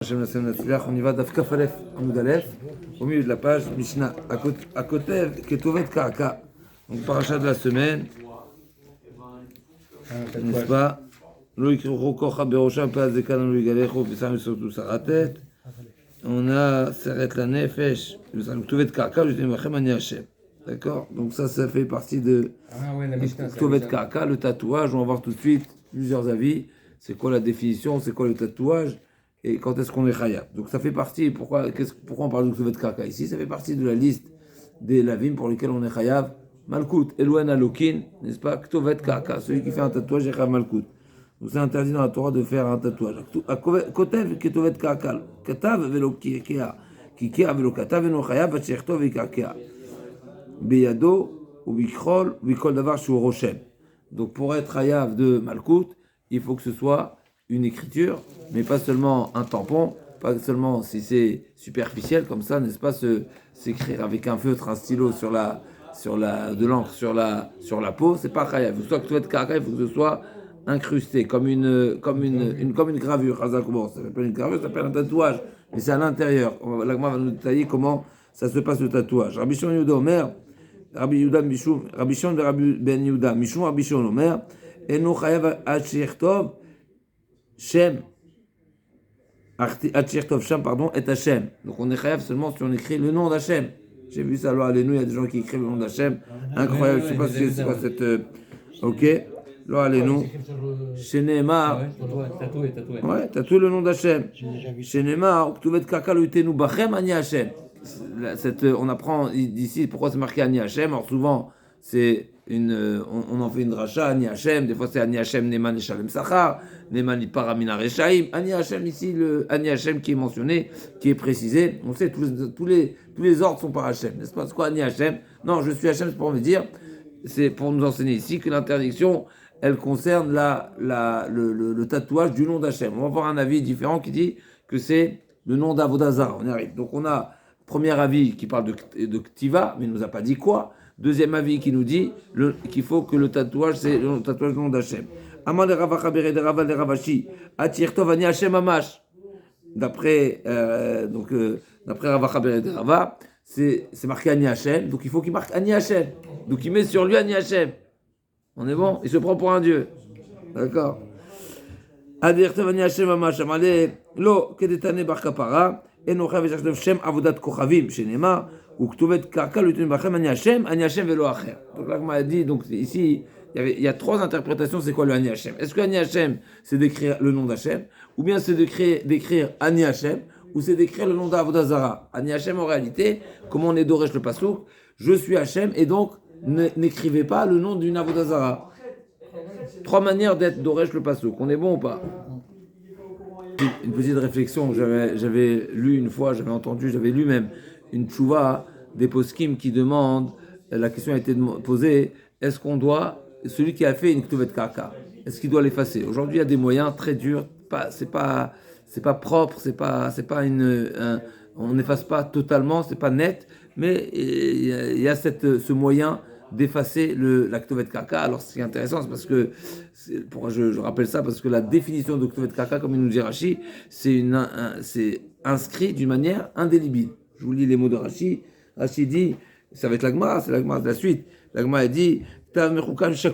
On y va d'Afka Falef, Amoud Aleph, au milieu de la page, Mishnah, à côté, Ketovet Karaka. Donc, parachat de la semaine, n'est-ce pas? On a Seret la Nefesh, Ketovet Karaka, je dis Machem Ani Hashem. D'accord? Donc, ça fait partie de Ketovet Karaka, le tatouage. On va voir tout de suite plusieurs avis. C'est quoi la définition? C'est quoi le tatouage? Et quand est-ce qu'on est chayav? Donc ça fait partie, pourquoi on parle de Ketovet Karaka ici? Ça fait partie de la liste des lavim pour lesquels on est chayav Malkout, Elouen Alokin, n'est-ce pas? Ketovet Karaka, celui qui fait un tatouage est chayav Malkout. Donc c'est interdit dans la Torah de faire un tatouage. Kotev Ketovet Karaka, Katav velo kikea, kikea velo katav velo chayav, vatchertov vekakea. Beyado, ou bikol davar shu roshem. Donc pour être chayav de Malkout, il faut que ce soit une écriture, mais pas seulement un tampon, pas seulement si c'est superficiel comme ça, n'est-ce pas, s'écrire avec un feutre, un stylo de l'encre sur la peau, c'est pas chayav. Il faut que Ketovet Karaka, il faut que ce soit incrusté comme une gravure. Bon, ça s'appelle une gravure, ça s'appelle un tatouage, mais c'est à l'intérieur. L'agma va nous détailler comment ça se passe le tatouage. Rabbi Shimon Yehuda Omer, Rabbi Shimon de Rabbi Ben Yehuda, Mishum Rabbi Shimon Omer, Eno chayav achirtov Shem, Achirtov Shem, pardon, est Hashem. Donc on est chayav seulement si on écrit le nom d'Hashem. J'ai vu ça, alors nous, il y a des gens qui écrivent le nom d'Hashem. Incroyable, je ne sais pas si c'est quoi cette. Ok, là, nous. Chez Neymar. Ouais, tatoué le nom d'Hashem. Chez Neymar, Ketovet Karaka l'utenu bachem ani Hashem. On apprend d'ici pourquoi c'est marqué ani Hashem. Alors souvent, on en fait une dracha, Ani Hashem, des fois c'est Ani Hashem, Neman et Shalem Sachar, Neman Paramina Rechaim, Ani Hashem ici, le Ani Hashem qui est mentionné, qui est précisé, on sait, tous les ordres sont par Hashem, n'est-ce pas? C'est quoi Ani Hashem? Non, je suis Hashem, c'est pour me dire, c'est pour nous enseigner ici que l'interdiction, elle concerne le tatouage du nom d'Hashem. On va voir un avis différent qui dit que c'est le nom d'Avodazara, on y arrive. Donc on a premier avis qui parle de Ktiva, mais il ne nous a pas dit quoi. Deuxième avis qui nous dit qu'il faut que le tatouage, c'est le tatouage du nom d'Hachem. Aman de Ravacha Bere de Raval de Ravashi, Atirtov Ani Hachem Amash. D'après Ravacha Bere de Rava, c'est marqué Ani Hachem, donc il faut qu'il marque Ani Hachem. Donc il met sur lui Ani Hachem. On est bon? Il se prend pour un dieu. D'accord? Atirtov Ani Hachem Amash. Amale, lo, kedetane bar kapara, enocha veshachdev Shem avodat kochavim, shenema. Ou Ketovet Karaka l'utenu bachem Ani Hashem velo acher. Donc là, on a dit, donc ici, il y a trois interprétations. C'est quoi le Ani Hashem? Est-ce que Ani Hashem, c'est d'écrire le nom d'Hashem, ou bien c'est d'écrire Ani Hashem, ou c'est d'écrire le nom d'Avodazara? Ani Hashem, en réalité, comment on est Doresh le Pasouk? Je suis Hashem, et donc n'écrivez pas le nom d'une Avodazara. Trois manières d'être Doresh le Pasouk. On est bon ou pas? Une petite réflexion. J'avais lu une fois, j'avais lu même une tchouva des poskim qui demande, la question a été posée, est-ce qu'on doit, celui qui a fait une Ketovet Karaka, est-ce qu'il doit l'effacer? Aujourd'hui, il y a des moyens très durs, c'est pas propre, on n'efface pas totalement, c'est pas net, mais il y a ce moyen d'effacer la Ketovet Karaka. Alors ce qui est intéressant, c'est parce que, pourquoi je rappelle ça, parce que la définition de Ketovet Karaka, comme il nous dit Rashi, c'est inscrit d'une manière indélébile. Je vous lis les mots de Rashi. Rashi dit, ça va être l'Agma, c'est l'Agma de la suite. L'Agma dit, je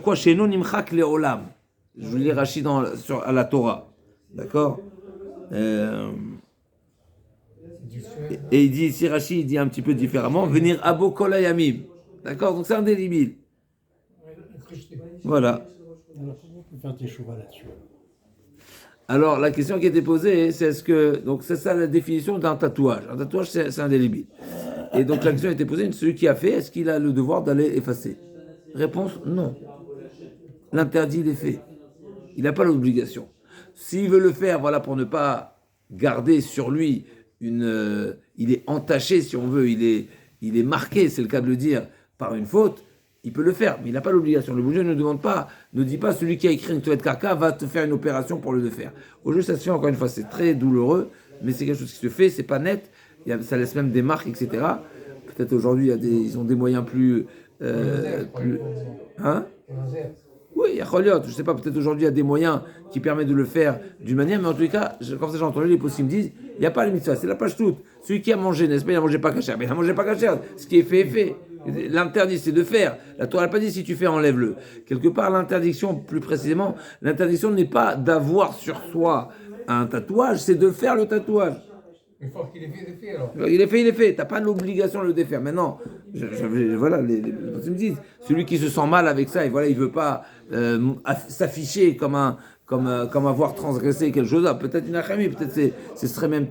vous lis Rashi à la Torah. D'accord? Et il dit ici, Rashi, il dit un petit peu différemment, venir abo kol hayamim. D'accord? Donc c'est indélébile. Voilà. Alors, la question qui était posée, c'est donc c'est ça la définition d'un tatouage. Un tatouage, c'est indélébile. Et donc, la question était posée, celui qui a fait, est-ce qu'il a le devoir d'aller effacer? Réponse, non. L'interdit, il est fait. Il n'a pas l'obligation. S'il veut le faire, voilà, pour ne pas garder sur lui il est entaché, si on veut, il est marqué, c'est le cas de le dire, par une faute, il peut le faire, mais il n'a pas l'obligation. Le Bouger ne dit pas celui qui a écrit une Ketovet Karaka va te faire une opération pour le faire. Au jeu, ça se fait encore une fois, c'est très douloureux, mais c'est quelque chose qui se fait, c'est pas net, ça laisse même des marques, etc. Peut-être aujourd'hui, ils ont des moyens plus. Hein? Oui, il y a Choliot. Je ne sais pas, peut-être aujourd'hui il y a des moyens qui permettent de le faire d'une manière, mais en tous les cas, comme ça j'ai entendu les possibles disent, il n'y a pas de mitzvah, c'est la page toute. Celui qui a mangé, n'est-ce pas, il a mangé pas cachère, mais il a mangé pas cachère. Ce qui est fait est fait. L'interdit, c'est de faire. La Torah n'a pas dit si tu fais, enlève-le. Quelque part, l'interdiction, plus précisément, l'interdiction n'est pas d'avoir sur soi un tatouage, c'est de faire le tatouage. Une fois qu'il est fait, c'est fait alors. Il est fait, il est fait. T'as pas l'obligation de le défaire. Maintenant, voilà, les personnes me disent, celui qui se sent mal avec ça, et voilà, il veut pas s'afficher comme avoir transgressé quelque chose. Ah, peut-être une achamie, peut-être ce serait même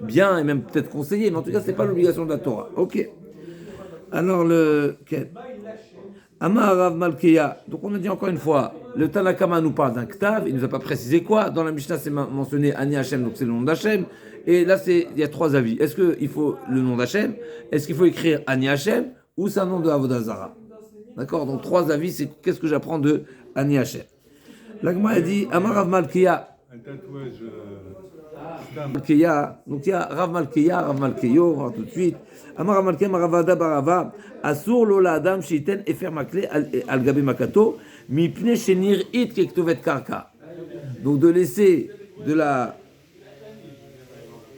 bien et même peut-être conseillé, mais en tout cas, c'est pas l'obligation de la Torah. Ok. Alors Amar Rav Malkeya. Donc on a dit encore une fois, le Tanakama nous parle d'un Ktav, il nous a pas précisé quoi. Dans la Mishnah, c'est mentionné Ani Hashem, donc c'est le nom d'Hachem. Et là, il y a trois avis. Est-ce qu'il faut le nom d'Hachem? Est-ce qu'il faut écrire Ani Hashem? Ou c'est un nom de Avodah Zarah? D'accord? Donc trois avis, c'est qu'est-ce que j'apprends de Ani Hashem? L'Agma a dit Amar Rav Malkeya. Un tatouage. Malkeya. Donc il y a Rav Malkeya, Rav Malkeyo, on va voir tout de suite. Amar Rav Malkeya, Maravada Barava, Asur Lola Adam, Shiten, Efer Makle, Al Gabe Makato, Mipne Shenir It Kektovet Karka. Donc de laisser de la.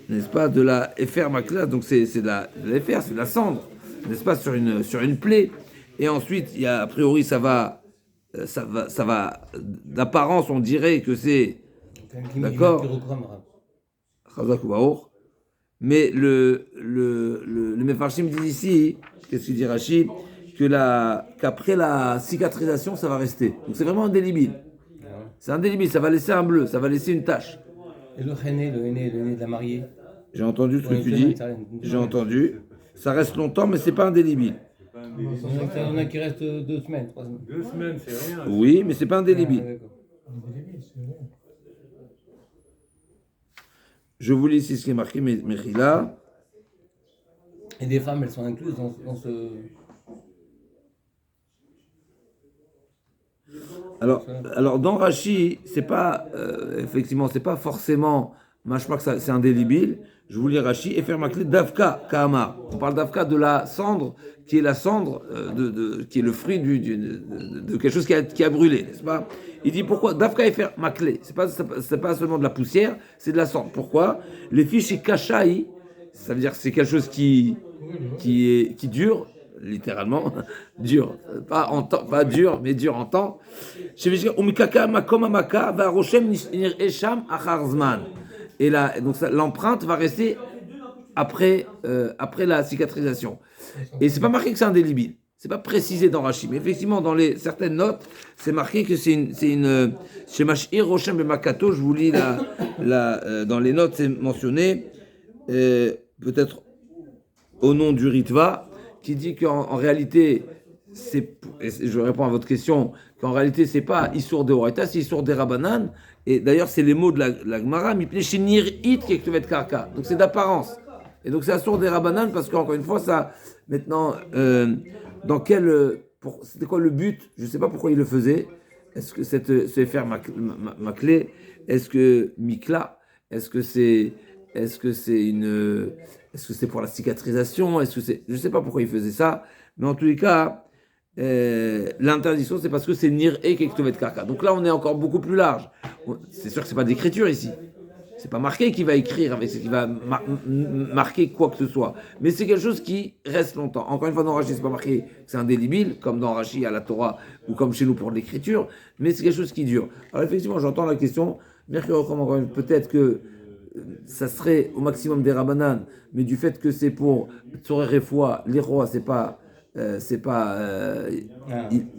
N'est-ce pas, de la Efer Makla, donc c'est de la Efer, c'est de la cendre, n'est-ce pas, sur une plaie. Et ensuite, il y a, a priori, ça va, d'apparence, on dirait que c'est. D'accord. Mais le Mefarshim dit ici, qu'est-ce qu'il dit Rashi, qu'après la cicatrisation, ça va rester. Donc c'est vraiment indélébile. C'est indélébile, ça va laisser un bleu, ça va laisser une tache. Et le henné de la mariée. J'ai entendu ce que tu dis. J'ai entendu. Ça reste longtemps, mais c'est pas indélébile. Il y en a qui restent 2 semaines, 3 semaines. 2 semaines, c'est rien. Oui, mais c'est pas indélébile. D'accord. Je vous lis ici ce qui est marqué, Mechila. Et des femmes, elles sont incluses dans ce. Alors dans Rashi, c'est pas effectivement, c'est pas forcément machma que c'est indélébile. Je vous lis Rashi et faire makle davka kama. On parle davka de la cendre, qui est la cendre qui est le fruit de quelque chose qui a brûlé, n'est-ce pas? Il dit pourquoi davka et faire makle. C'est pas seulement de la poussière, c'est de la cendre. Pourquoi? Les fiches chez kashai, ça veut dire que c'est quelque chose qui dure. Littéralement, dur, pas en temps, pas dur, mais dur en temps. Et là, donc l'empreinte va rester après la cicatrisation. Et c'est pas marqué que c'est indélébile. C'est pas précisé dans Rashi, mais effectivement dans certaines notes, c'est marqué que c'est une chez Mashir Roshem Bemakato. Je vous lis dans les notes, c'est mentionné peut-être au nom du Ritva, qui dit qu'en réalité, et je réponds à votre question, qu'en réalité, c'est pas Issour de Horaïta, c'est Issour de Rabanan. Et d'ailleurs, c'est les mots de la Gemara, Mipne Shinir It Kektovet Karka. Donc c'est d'apparence. Et donc c'est Issour de Rabanan, parce qu'encore une fois, ça, maintenant, c'était quoi le but? Je ne sais pas pourquoi il le faisait. Est-ce que ce faire Maklé, est-ce que Mikla, est-ce que c'est pour la cicatrisation? Je ne sais pas pourquoi il faisait ça, mais en tous les cas, l'interdiction, c'est parce que c'est Nir et Kektovet Karka. Donc là, on est encore beaucoup plus large. C'est sûr que c'est pas d'écriture ici. C'est pas marqué qu'il va écrire avec ce qui va marquer quoi que ce soit. Mais c'est quelque chose qui reste longtemps. Encore une fois, dans Rashi, c'est pas marqué que c'est indélébile, comme dans Rashi à la Torah, ou comme chez nous pour l'écriture, mais c'est quelque chose qui dure. Alors effectivement, j'entends la question, peut-être que ça serait au maximum des Rabanan, mais du fait que c'est pour Tzorer Refoua, les rois,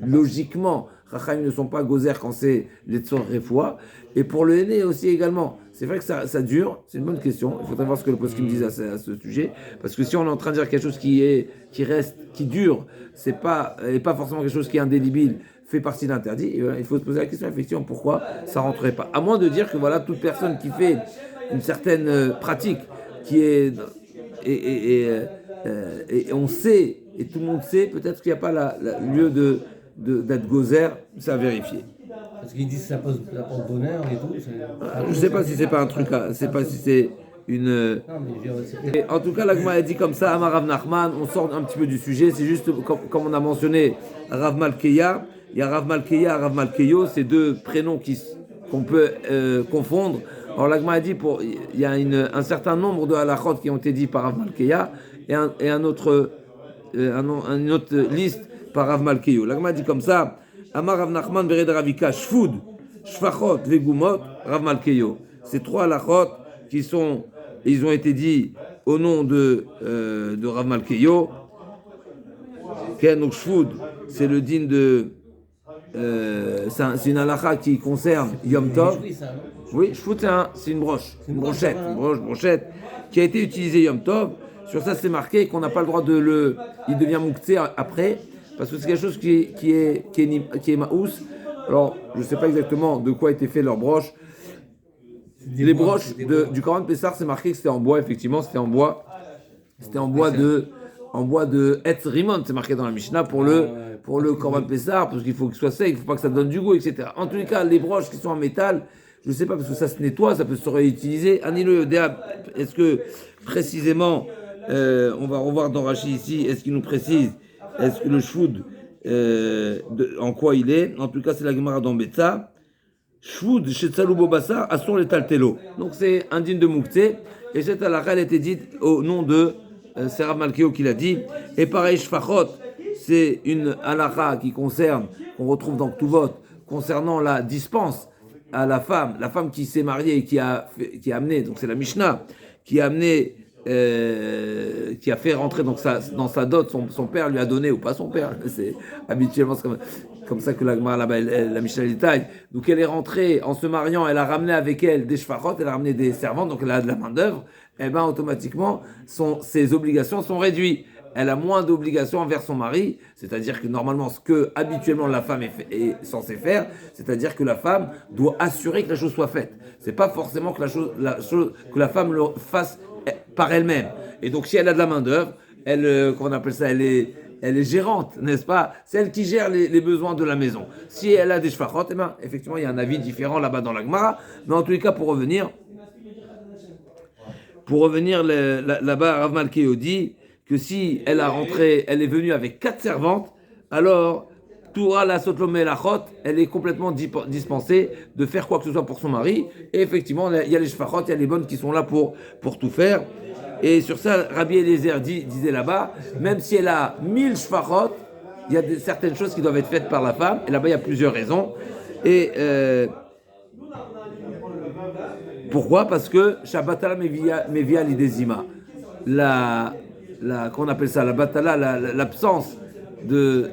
logiquement, Rachaim ne sont pas gozer quand c'est les Tzorer Refoua, et pour le aîné aussi également. C'est vrai que ça dure, c'est une bonne question, il faudrait voir ce que le poskim me dit à ce sujet, parce que si on est en train de dire quelque chose qui reste, qui dure, et pas forcément quelque chose qui est indélébile, fait partie de l'interdit, il faut se poser la question effectivement pourquoi ça rentrerait pas. À moins de dire que voilà, toute personne qui fait une certaine pratique qui est et on sait et tout le monde sait, peut-être qu'il n'y a pas lieu d'être gozer, ça à vérifier. Parce qu'ils disent que ça porte bonheur et tout. Je ne sais pas si c'est pas un truc, je sais pas si c'est une. Non, mais Et en tout cas, l'Agma a dit comme ça, Amar Rav Nachman, on sort un petit peu du sujet, c'est juste comme on a mentionné Rav Malkeya, il y a Rav Malkeya, Rav Malkeyo, c'est deux prénoms qu'on peut confondre. Alors l'Agma a dit, il y a un certain nombre de halachot qui ont été dit par Rav Malkeya et une autre liste par Rav Malkeyo. L'Agma a dit comme ça, Amar Rav Nachman Bered Ravika, Shfud, Shfachot, Vegumot, Rav Malkeyo. Ces trois halachot ils ont été dits au nom de Rav Malkeyo. Donc Shfud, c'est le din de... c'est une halakha qui concerne Yom Tov. Oui, Shfud, c'est une brochette qui a été utilisée Yom Tov. Sur ça, c'est marqué qu'on n'a pas le droit il devient mouktsé après, parce que c'est quelque chose qui est maous. Alors, je ne sais pas exactement de quoi était fait leur broche. Les broches du Korban Pessah, c'est marqué que c'était en bois, effectivement, c'était en bois de Etz Rimon, c'est marqué dans la Mishnah pour le Korban Pessah, parce qu'il faut qu'il soit sec, il ne faut pas que ça donne du goût, etc. En tous les cas, les broches qui sont en métal, je ne sais pas, parce que ça se nettoie, ça peut se réutiliser. Anilo Yodéa, est-ce que précisément, on va revoir dans Rashi ici, est-ce qu'il nous précise, est-ce que le shfoud, en quoi il est? En tout cas, c'est la Gemara dans Betsa. Shfoud, Shetsalou Bobassa, Assur le Taltelo. Donc c'est indigne de Mouktsé, et cette halakha, elle a été dite au nom de c'est Rav Malkeyo qui l'a dit. Et pareil, Shfachot, c'est une halakha qu'on retrouve dans Ktuvot, concernant la dispense à la femme qui s'est mariée et qui a amené, donc c'est la Mishnah, qui a amené, qui a fait rentrer dans sa dot, son père lui a donné, ou pas son père, c'est habituellement c'est comme ça que la Mishnah détaille. Donc elle est rentrée en se mariant, elle a ramené avec elle des shfachot, elle a ramené des servantes, donc elle a de la main d'œuvre. Et bien automatiquement ses obligations sont réduites. Elle a moins d'obligations envers son mari, c'est-à-dire que normalement ce que habituellement la femme est censée faire, c'est-à-dire que la femme doit assurer que la chose soit faite. C'est pas forcément que que la femme le fasse par elle-même. Et donc si elle a de la main d'œuvre, comment on appelle ça, elle est gérante, n'est-ce pas? C'est elle qui gère les besoins de la maison. Si elle a des shfachot, eh bien, effectivement, il y a un avis différent là-bas dans la Gemara. Mais en tous les cas, pour revenir là-bas, Rav Malkeyo dit que si elle est venue avec 4 servantes, alors Toura la Sotlomé Lachot, elle est complètement dispensée de faire quoi que ce soit pour son mari. Et effectivement, il y a les shfachot, il y a les bonnes qui sont là pour tout faire. Et sur ça, Rabbi Eliezer disait là-bas, même si elle a 1000 shfachot, il y a certaines choses qui doivent être faites par la femme. Et là-bas, il y a plusieurs raisons. Et pourquoi? Parce que Shabbatala Mevia Lidezima. Qu'on appelle ça, la batala, l'absence de.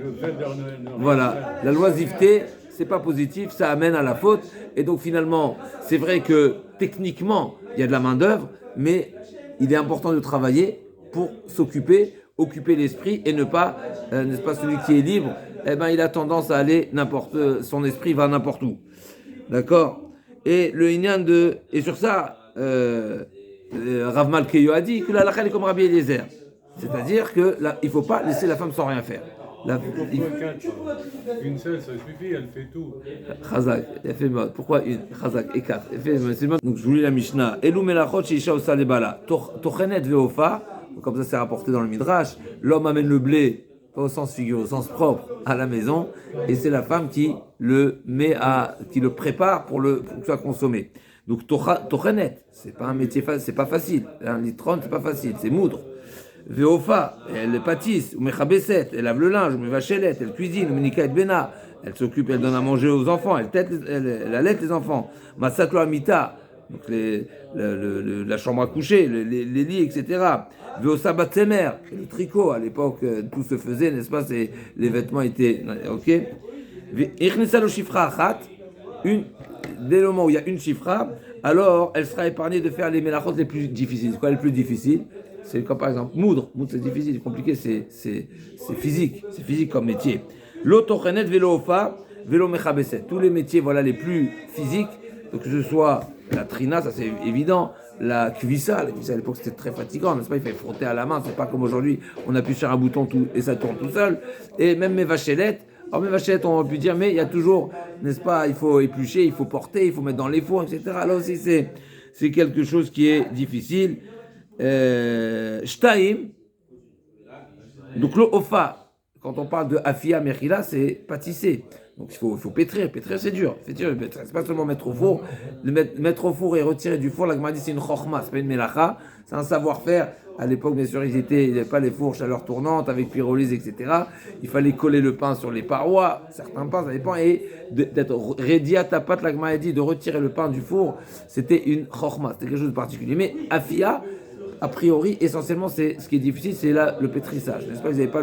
Voilà, la loisiveté, c'est pas positif, ça amène à la faute. Et donc finalement, c'est vrai que techniquement, il y a de la main-d'œuvre, mais il est important de travailler pour occuper l'esprit et ne pas, n'est-ce pas, celui qui est libre, eh ben, il a tendance à aller son esprit va n'importe où. D'accord? Et le Inyan et sur ça, Rav Malkeyo a dit que la halakha est comme Rabbi Eliezer. C'est-à-dire qu'il ne faut pas laisser la femme sans rien faire. Une seule, ça suffit, elle fait tout. Chazak, elle fait mode. Pourquoi une Chazak et 4? Donc je vous lis la Mishnah. Elu melachot sheisha osa lebala. Tochenet veofa. Comme ça c'est rapporté dans le Midrash. L'homme amène le blé, pas au sens figuré, au sens propre, à la maison. Et c'est la femme qui le prépare pour que soit consommé. Donc tochenet, c'est pas un métier facile, c'est pas facile. Un litron, c'est pas facile, c'est moudre. Veofa, elle pâtisse, ou mechabeset, elle lave le linge, ou mevachelet, elle cuisine, ou menika et bena, elle s'occupe, elle donne à manger aux enfants, elle allaite les enfants. Masatlo amita, donc la chambre à coucher, les lits, etc. Veosa batsemer, le tricot, à l'époque, tout se faisait, n'est-ce pas, les vêtements étaient, ok. Irnisa lo shifra achat, dès le moment où il y a une shifra, alors elle sera épargnée de faire les mélachot les plus difficiles. C'est quoi les plus difficiles? C'est comme par exemple moudre c'est difficile, c'est compliqué, c'est physique comme métier. L'autochenet vélo ofa, vélo mechabeset. Tous les métiers voilà les plus physiques, donc que ce soit la trina, ça c'est évident, la cuissa à l'époque c'était très fatigant, n'est-ce pas? Il fallait frotter à la main, c'est pas comme aujourd'hui, on appuie sur un bouton tout et ça tourne tout seul. Et même mes vachettes, alors mes vachettes on va plus dire, mais il y a toujours, n'est-ce pas? Il faut éplucher, il faut porter, il faut mettre dans les fours, etc. Là aussi c'est quelque chose qui est difficile. Shtaim, donc le ofa, quand on parle de afia mechila, c'est pâtisser. Donc il faut pétrir. Pétrir, c'est dur. Pétrir, c'est pas seulement mettre au four. Mettre au four et retirer du four, la Gemara dit c'est une chokhma, c'est pas une melacha. C'est un savoir-faire. À l'époque, bien sûr, il n'y avait pas les fours chaleur tournante avec pyrolyse, etc. Il fallait coller le pain sur les parois. Certains pains, ça dépend. Et d'être rédi à ta pâte, la Gemara dit de retirer le pain du four, c'était une chokhma. C'était quelque chose de particulier. Mais afia, a priori, essentiellement, c'est ce qui est difficile, c'est là le pétrissage. N'est-ce pas? Vous n'avez pas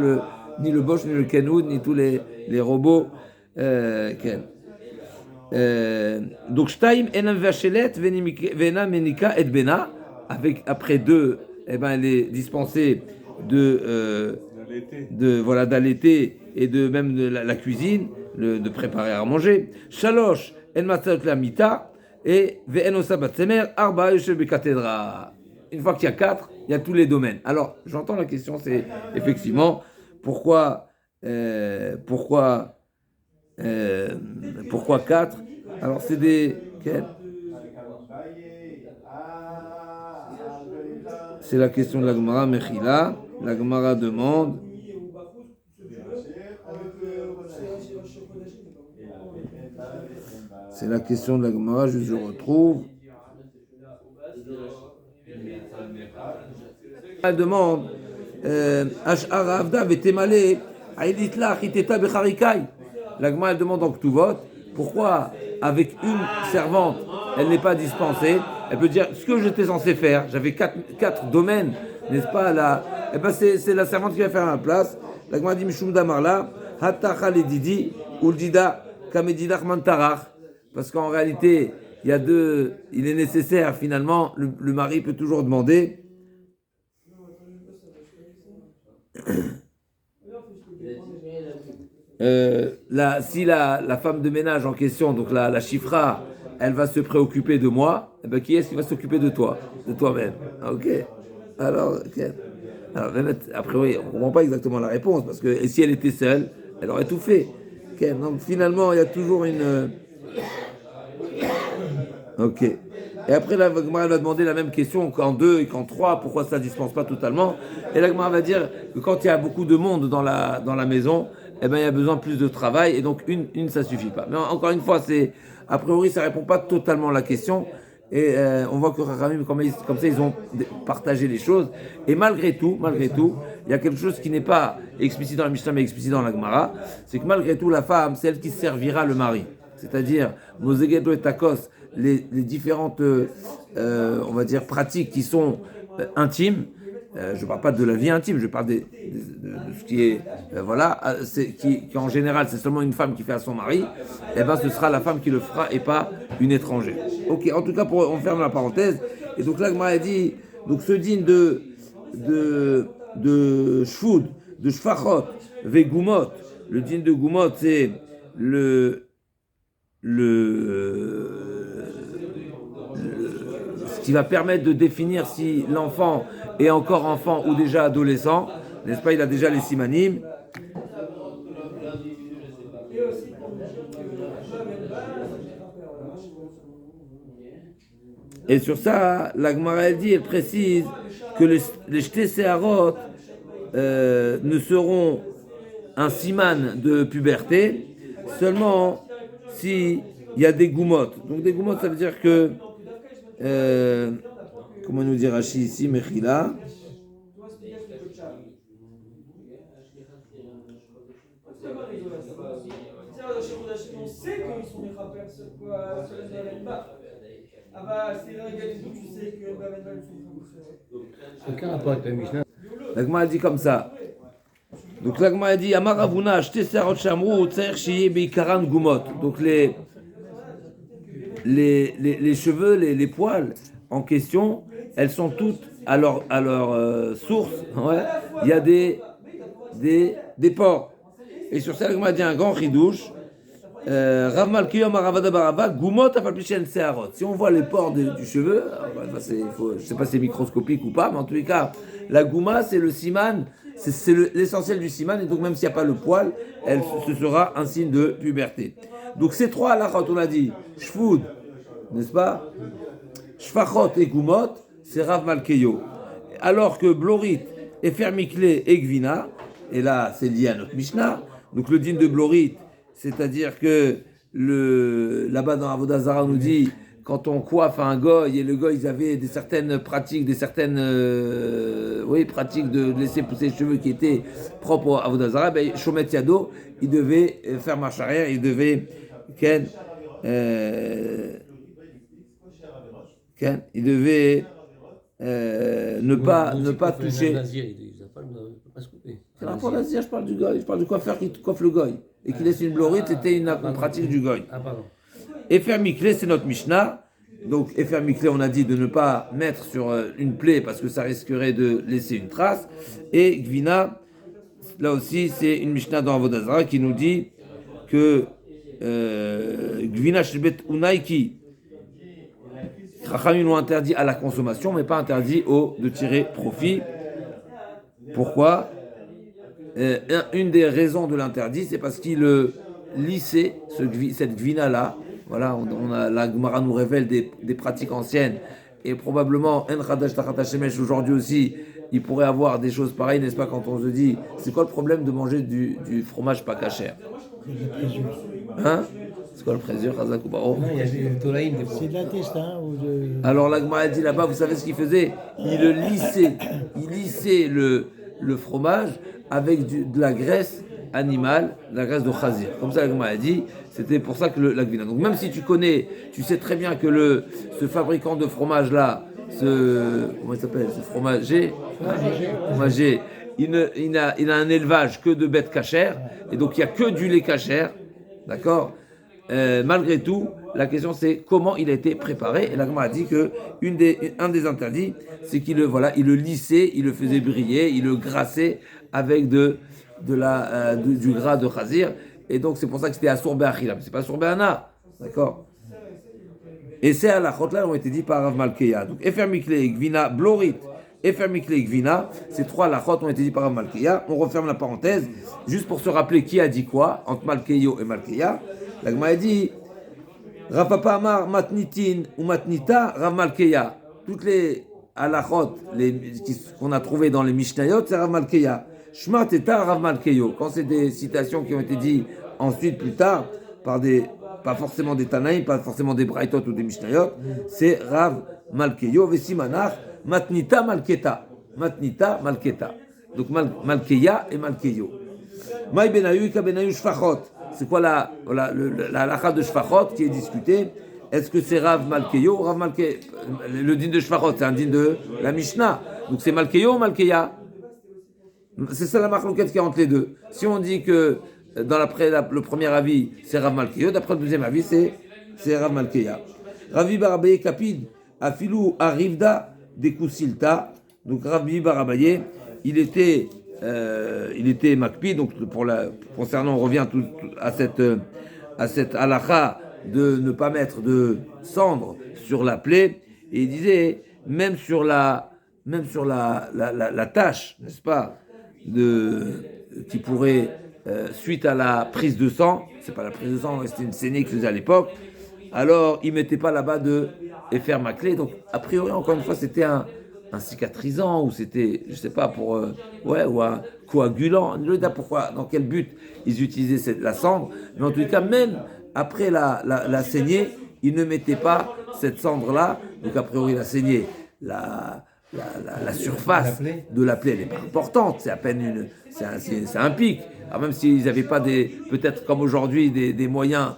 ni le Bosch, ni le Kenwood, ni tous les robots. Donc, Shtaim enam vachelet vena menika et bena. Après deux, eh ben, elle est dispensée d'allaiter et de même de la cuisine, de préparer à manger. Shalosh en matzot la mita et ve'en osabat semer arba yoshev bekatedra. Une fois qu'il y a 4, il y a tous les domaines. Alors, j'entends la question, c'est effectivement pourquoi 4? Alors, c'est des... C'est la question de la Gemara Mechila. La Gemara demande... C'est la question de la Gemara, je retrouve... Elle demande Ash'ara Avda vetemale Aïditlach iteta becharikai. La Gemara elle demande en Ktuvot pourquoi avec une servante elle n'est pas dispensée. Elle peut dire ce que j'étais censé faire. J'avais 4 domaines, n'est-ce pas là? Eh ben c'est la servante qui va faire à ma place. La Gemara dit Mishum Damarla Hatacha ledidi uldida kamedidach mantarach. Parce qu'en réalité il est nécessaire finalement le mari peut toujours demander. Si la femme de ménage en question, donc la chifra, elle va se préoccuper de moi, eh ben, qui est-ce qui va s'occuper de toi? De toi-même. Ok. Alors, après, oui, on ne comprend pas exactement la réponse, parce que si elle était seule, elle aurait tout fait. Okay. Donc finalement, il y a toujours une... Ok. Et après, la Gemara va demander la même question qu'en 2 et qu'en 3, pourquoi ça ne dispense pas totalement. Et la Gemara va dire que quand il y a beaucoup de monde dans la maison, eh ben, il y a besoin de plus de travail, et donc une ça ne suffit pas. Mais encore une fois, a priori, ça ne répond pas totalement à la question, et on voit que Rachamim, comme ça, ils ont partagé les choses. Et malgré tout, il y a quelque chose qui n'est pas explicite dans la Mishnah, mais explicite dans la Gemara, c'est que malgré tout, la femme, c'est elle qui servira le mari. C'est-à-dire, Mozegedo et Takos, les différentes, on va dire, pratiques qui sont intimes. Je ne parle pas de la vie intime, je parle de ce qui est, qui en général, c'est seulement une femme qui fait à son mari. Et ben, ce sera la femme qui le fera et pas une étrangère. Ok, en tout cas, on ferme la parenthèse. Et donc là, Gemara a dit, donc ce din de shfoud, de shfachot, vegumot. Le din de gumot, c'est ce qui va permettre de définir si l'enfant est encore enfant ou déjà adolescent, n'est-ce pas? Il a déjà les simanim. Et sur ça, la Gemara elle précise que les jetés séharot ne seront un siman de puberté seulement si il y a des goumottes. Donc des goumottes, ça veut dire que comment nous dire Rashi ici, Mechila. La Gemara dit comme ça. Donc la Gemara dit Amaravuna acheté serot chamrou tser shiye beikaran gumot. Donc les cheveux, les poils en question, elles sont toutes à leur source. Ouais, il y a des pores. Et sur ça, la Gemara dit un grand ridouche. Rav Malkiyom Aravada Barava Gumot Afalpichen Seharot. Si on voit les pores du cheveu, je ne sais pas si c'est microscopique ou pas, mais en tous les cas, la gouma c'est le siman, c'est l'essentiel du siman, et donc même s'il n'y a pas le poil, ce sera un signe de puberté. Donc ces trois halachot, on a dit, shfoud, n'est-ce pas? Shfachot et gumot, c'est Rav Malkeyo. Alors que blorit, Efer Mikle et Gvina, et là c'est lié à notre Mishnah, donc le din de blorit, c'est-à-dire que là-bas dans Avodah Zarah, on nous dit quand on coiffe un goy et le goy ils avaient certaines pratiques, pratiques de laisser pousser les cheveux qui étaient propres à Avodah Zarah, ben Shomet Yado, il devait faire marche arrière, il devait il devait ne pas toucher. C'est rapport à l'Azir, je parle du goy, je parle du coiffeur qui coiffe le goy et qui laisse une blorite, c'était une pratique du goy. Efer Miklé, c'est notre Mishnah. Donc, Efer Miklé, on a dit de ne pas mettre sur une plaie parce que ça risquerait de laisser une trace. Et Gvina, là aussi, c'est une Mishnah dans Avodah Zarah qui nous dit que Gvina Shebet Unaiki, Chachamim l'ont interdit à la consommation, mais pas interdit de tirer profit. Pourquoi? Une des raisons de l'interdit, c'est parce qu'il lissait cette Gvina-là. Voilà, la Gemara nous révèle des pratiques anciennes et probablement En Chadash Tachat Hashemesh aujourd'hui aussi, il pourrait avoir des choses pareilles, n'est-ce pas, quand on se dit c'est quoi le problème de manger du fromage pas cachère? Hein? C'est quoi le présure, Chazak ou Baro? Non, il y a des tolaïm des fois. C'est de l'intestin ou de... Alors la Gemara dit là-bas, vous savez ce qu'il faisait? Il lissait le fromage avec de la graisse animale, de la graisse de chazir. Comme ça la Gemara a dit, c'était pour ça que la gvina. Donc même si tu sais très bien que ce fabricant de fromage là, comment il s'appelle, ce fromager, il a un élevage que de bêtes cachères, et donc il n'y a que du lait cachère, d'accord? Malgré tout, la question c'est comment il a été préparé. Et la Gemara a dit que un des interdits, c'est qu'il le lissait, il le faisait briller, il le grassait avec du gras de chazir. Et donc c'est pour ça que c'était assour be'achilam, c'est pas assour be'ana, d'accord? Et ces halachot-là ont été dit par Rav Malkeya. Donc Efer Mikle et Gvina, Blorit, Efer Mikle et Gvina, ces trois halachot ont été dit par Rav Malkeya. On referme la parenthèse, juste pour se rappeler qui a dit quoi, entre Malkeyo et Malkeya. La Gemara a dit Rav Papa Amar Matnitin ou Matnita Rav Malkeya. Toutes les halachot qu'on a trouvées dans les Mishnayot, c'est Rav Malkeya. Shma Teta Rav Malkeyo. Quand c'est des citations qui ont été dites ensuite, plus tard, pas forcément des Tanaïm, pas forcément des Braithot ou des Mishnayot, c'est Rav Malkeyo. Vesimanach Matnita Malketa. Matnita Malketa. Donc Malkeya et Malkeyo. Maï Benayu Ika Benayu Shfachot. C'est quoi la halakha de Shfachot qui est discutée? Est-ce que c'est Rav Malkeyo ou Rav Malkeya? Le din de Shfachot, c'est un din de la Mishnah. Donc c'est Malkeyo ou Malkeya? C'est ça la marloquette qui est entre les deux. Si on dit que le premier avis c'est Rav Malkeyo, d'après le deuxième avis c'est Rav Malkeya. Ravi Barabaye Kapid, Afilou Arivda Dekusilta. Donc Ravi Barabaye, il était Makpi, donc concernant, on revient à cette halakha de ne pas mettre de cendre sur la plaie, et il disait même sur la tache, n'est-ce pas, qui pourrait suite à la prise de sang, c'est pas la prise de sang, c'était une saignée qu'il faisait à l'époque, alors il mettait pas là-bas de Efer Maklé, donc a priori encore une fois c'était un cicatrisant, ou c'était, je sais pas, ou un coagulant, je ne sais pas pourquoi, dans quel but ils utilisaient la cendre, mais en tout cas, même après la saignée, ils ne mettaient pas cette cendre-là, donc a priori la saignée, la surface de la plaie, elle n'est pas importante, c'est à peine c'est un pic. Alors même s'ils n'avaient pas peut-être comme aujourd'hui, des moyens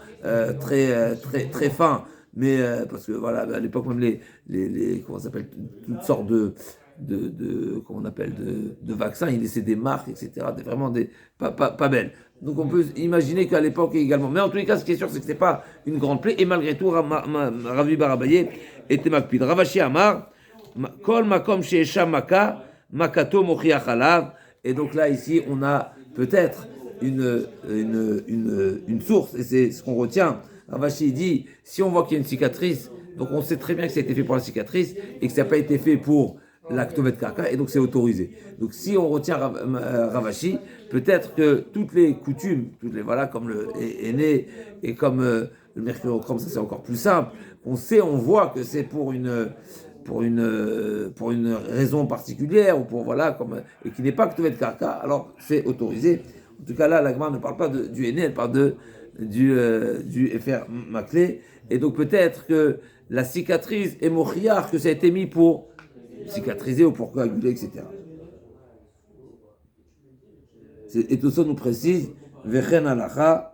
très, très, très fins, mais parce que voilà, à l'époque même les comment ça s'appelle, toutes sortes de comment on appelle de vaccins, ils laissaient des marques, etc. Vraiment pas belles. Donc on peut imaginer qu'à l'époque également. Mais en tous les cas, ce qui est sûr, c'est que c'était pas une grande plaie. Et malgré tout, Ravi Barabaye était makpid. Ravashi Amar, Kol Makom Sheesha Maka, Makato Mochiach Alav. Et donc là, ici, on a peut-être une source, et c'est ce qu'on retient. Ravashi dit, si on voit qu'il y a une cicatrice, donc on sait très bien que ça a été fait pour la cicatrice et que ça n'a pas été fait pour la ktovet karka, et donc c'est autorisé. Donc si on retient Ravashi, peut-être que toutes les coutumes, voilà, comme le aîné et comme le mercurochrome, ça c'est encore plus simple. On voit que c'est pour une raison particulière, ou pour voilà, et qui n'est pas ktovet karka, alors c'est autorisé. En tout cas là, la Gemara ne parle pas du aîné, elle parle de du Efer Maklé. Et donc peut-être que la cicatrice est mochiar, que ça a été mis pour cicatriser ou pour coaguler, etc. Et tout ça nous précise, Vechen alacha.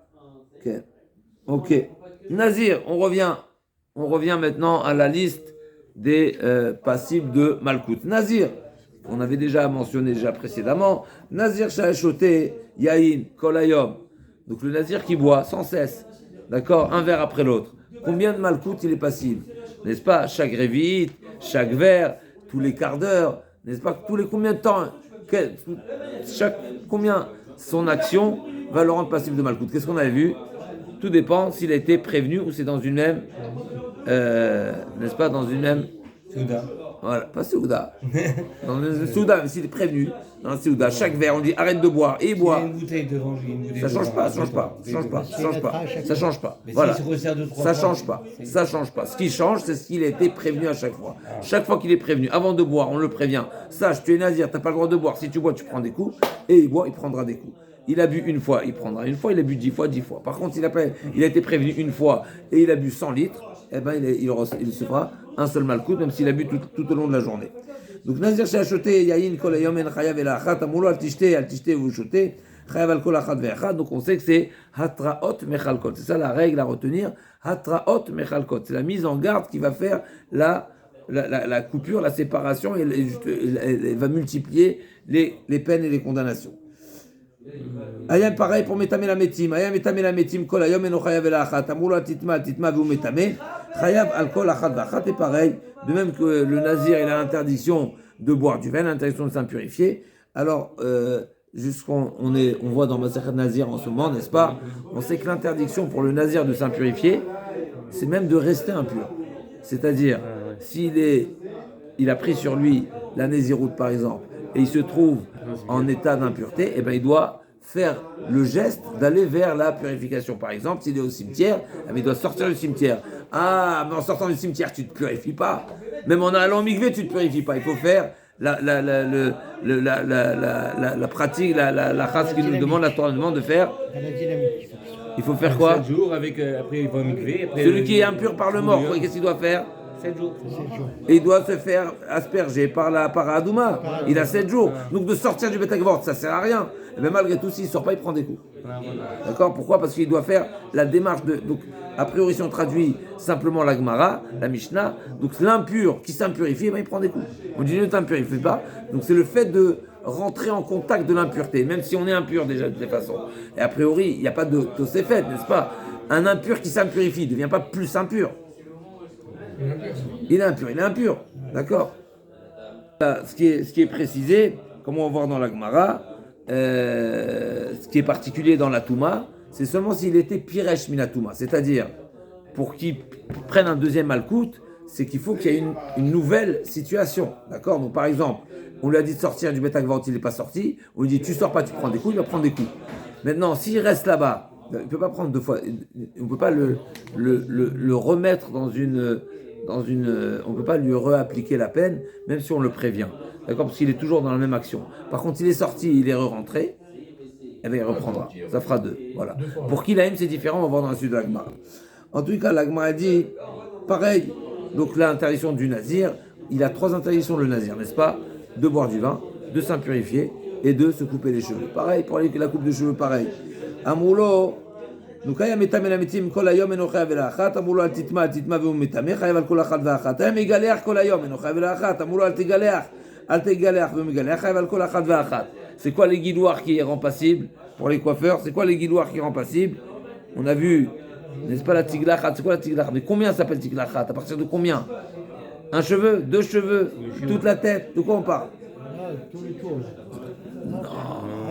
Ok. Nazir, on revient maintenant à la liste des passibles de Malkout. Nazir, on avait déjà mentionné précédemment, Nazir Shaeshote Yain Kolayom. Donc le Nazir qui boit sans cesse, d'accord, un verre après l'autre. Combien de Malkout il est passible? N'est-ce pas? Chaque révite, chaque verre, tous les quarts d'heure, n'est-ce pas? Tous les combien de temps? Combien son action va le rendre passible de Malkout? Qu'est-ce qu'on avait vu? Tout dépend s'il a été prévenu ou c'est dans une même, n'est-ce pas, dans une même Souda. Voilà, pas Souda. Dans le Souda, s'il est prévenu, dans le Souda, chaque verre, on dit arrête de boire et il boit. Il y a une bouteille devant lui. Ça change pas. Mais Voilà. s'il se resserre deux, trois Ça fois, change pas. Ce qui change, c'est ce qu'il a été prévenu à chaque fois. Chaque fois qu'il est prévenu, avant de boire, on le prévient. Sache, tu es nazir, tu n'as pas le droit de boire. Si tu bois, tu prends des coups. Et il boit, il prendra des coups. Il a bu une fois, il prendra une fois. Il a bu 10 fois, 10 fois. Par contre, il a été prévenu une fois et il a bu 100 litres, eh ben, il se fera un seul malkout, même s'il a bu tout au long de la journée. Donc, nazir she'achoté yayin kol hayom en chayav el achat amulo al tishte vous shotez chayav al kol achat ve'achat. Donc, on sait que c'est hatraot mechalkot. C'est ça la règle à retenir. Hatraot mechalkot. C'est la mise en garde qui va faire la coupure, la séparation, et elle va multiplier les peines et les condamnations. Ayam pareil pour metame la metim. Ayam metame la metim kol hayom eno chayav el achat amulo al titma vous metame chayav al kol achat ve'achat. Et pareil, de même que le nazir il a l'interdiction de boire du vin, l'interdiction de s'impurifier. Alors on voit dans Masechet Nazir en ce moment, n'est-ce pas? On sait que l'interdiction pour le nazir de s'impurifier, c'est même de rester impur. C'est-à-dire, il a pris sur lui la nésiroute par exemple, et il se trouve en état d'impureté, et ben il doit faire le geste d'aller vers la purification. Par exemple, s'il est au cimetière, il doit sortir du cimetière. Ah, mais en sortant du cimetière, tu ne te purifies pas. Même en allant au mikvé, tu ne te purifies pas. Il faut faire la pratique, la race qui nous demande, la Torah nous demande de faire. Il faut faire quoi? 7 jours, après il va au mikvé. Celui qui est impur par le mort, qu'est-ce qu'il doit faire? 7 jours. Et il doit se faire asperger par la Adouma. Il a 7 jours. Donc de sortir du Beth Agvort, ça sert à rien. Mais malgré tout, s'il ne sort pas, il prend des coups. D'accord? Pourquoi? Parce qu'il doit faire la démarche de. Donc, a priori, si on traduit simplement la Gemara, la Mishnah, donc l'impur qui s'impurifie, il prend des coups. On dit ne t'impurifie pas. Donc c'est le fait de rentrer en contact de l'impureté, même si on est impur déjà de toute façon. Et a priori, il n'y a pas de Tosefet, n'est-ce pas? Un impur qui s'impurifie ne devient pas plus impur. Il est impur. D'accord? Ce qui est précisé, comme on va voir dans la Gemara, ce qui est particulier dans la Touma, c'est seulement s'il était Piresh Minatouma. C'est-à-dire, pour qu'il prenne un deuxième Malkout, c'est qu'il faut qu'il y ait une nouvelle situation. D'accord? Donc par exemple, on lui a dit de sortir du Beth Agvort, il n'est pas sorti. On lui dit tu sors pas, tu prends des coups, il va prendre des coups. Maintenant, s'il reste là-bas, il ne peut pas prendre 2 fois. On ne peut pas le remettre dans une. On ne peut pas lui réappliquer la peine, même si on le prévient. D'accord? Parce qu'il est toujours dans la même action. Par contre, s'il est sorti, il est rentré, eh bien, il reprendra. Ça fera 2. Voilà. Pour qui l'aime, c'est différent, on va voir dans la suite de l'Agma. En tout cas, l'Agma a dit, pareil, donc l'interdiction du nazir, il a 3 interdictions le nazir, n'est-ce pas? De boire du vin, de s'impurifier et de se couper les cheveux. Pareil, pour la coupe de cheveux, pareil. Amoulo, donc ayam metame la metim kol hayom eno chayav el achat, amoulo al titma veu metame, chayav al kol achat ve'achat. Ayam megaleach kol hayom eno chayav el achat, amoulo al tegaleach veu megaleach, chayav al kol achat ve'achat. C'est quoi les guidoirs qui rend passible pour les coiffeurs? C'est quoi les guidoirs qui rend passible? On a vu, n'est-ce pas la tiglachat? C'est quoi la tiglachat? Mais combien s'appelle tiglachat? À partir de combien? Un cheveu? 2 cheveux? Toute la tête? De quoi on parle? Non,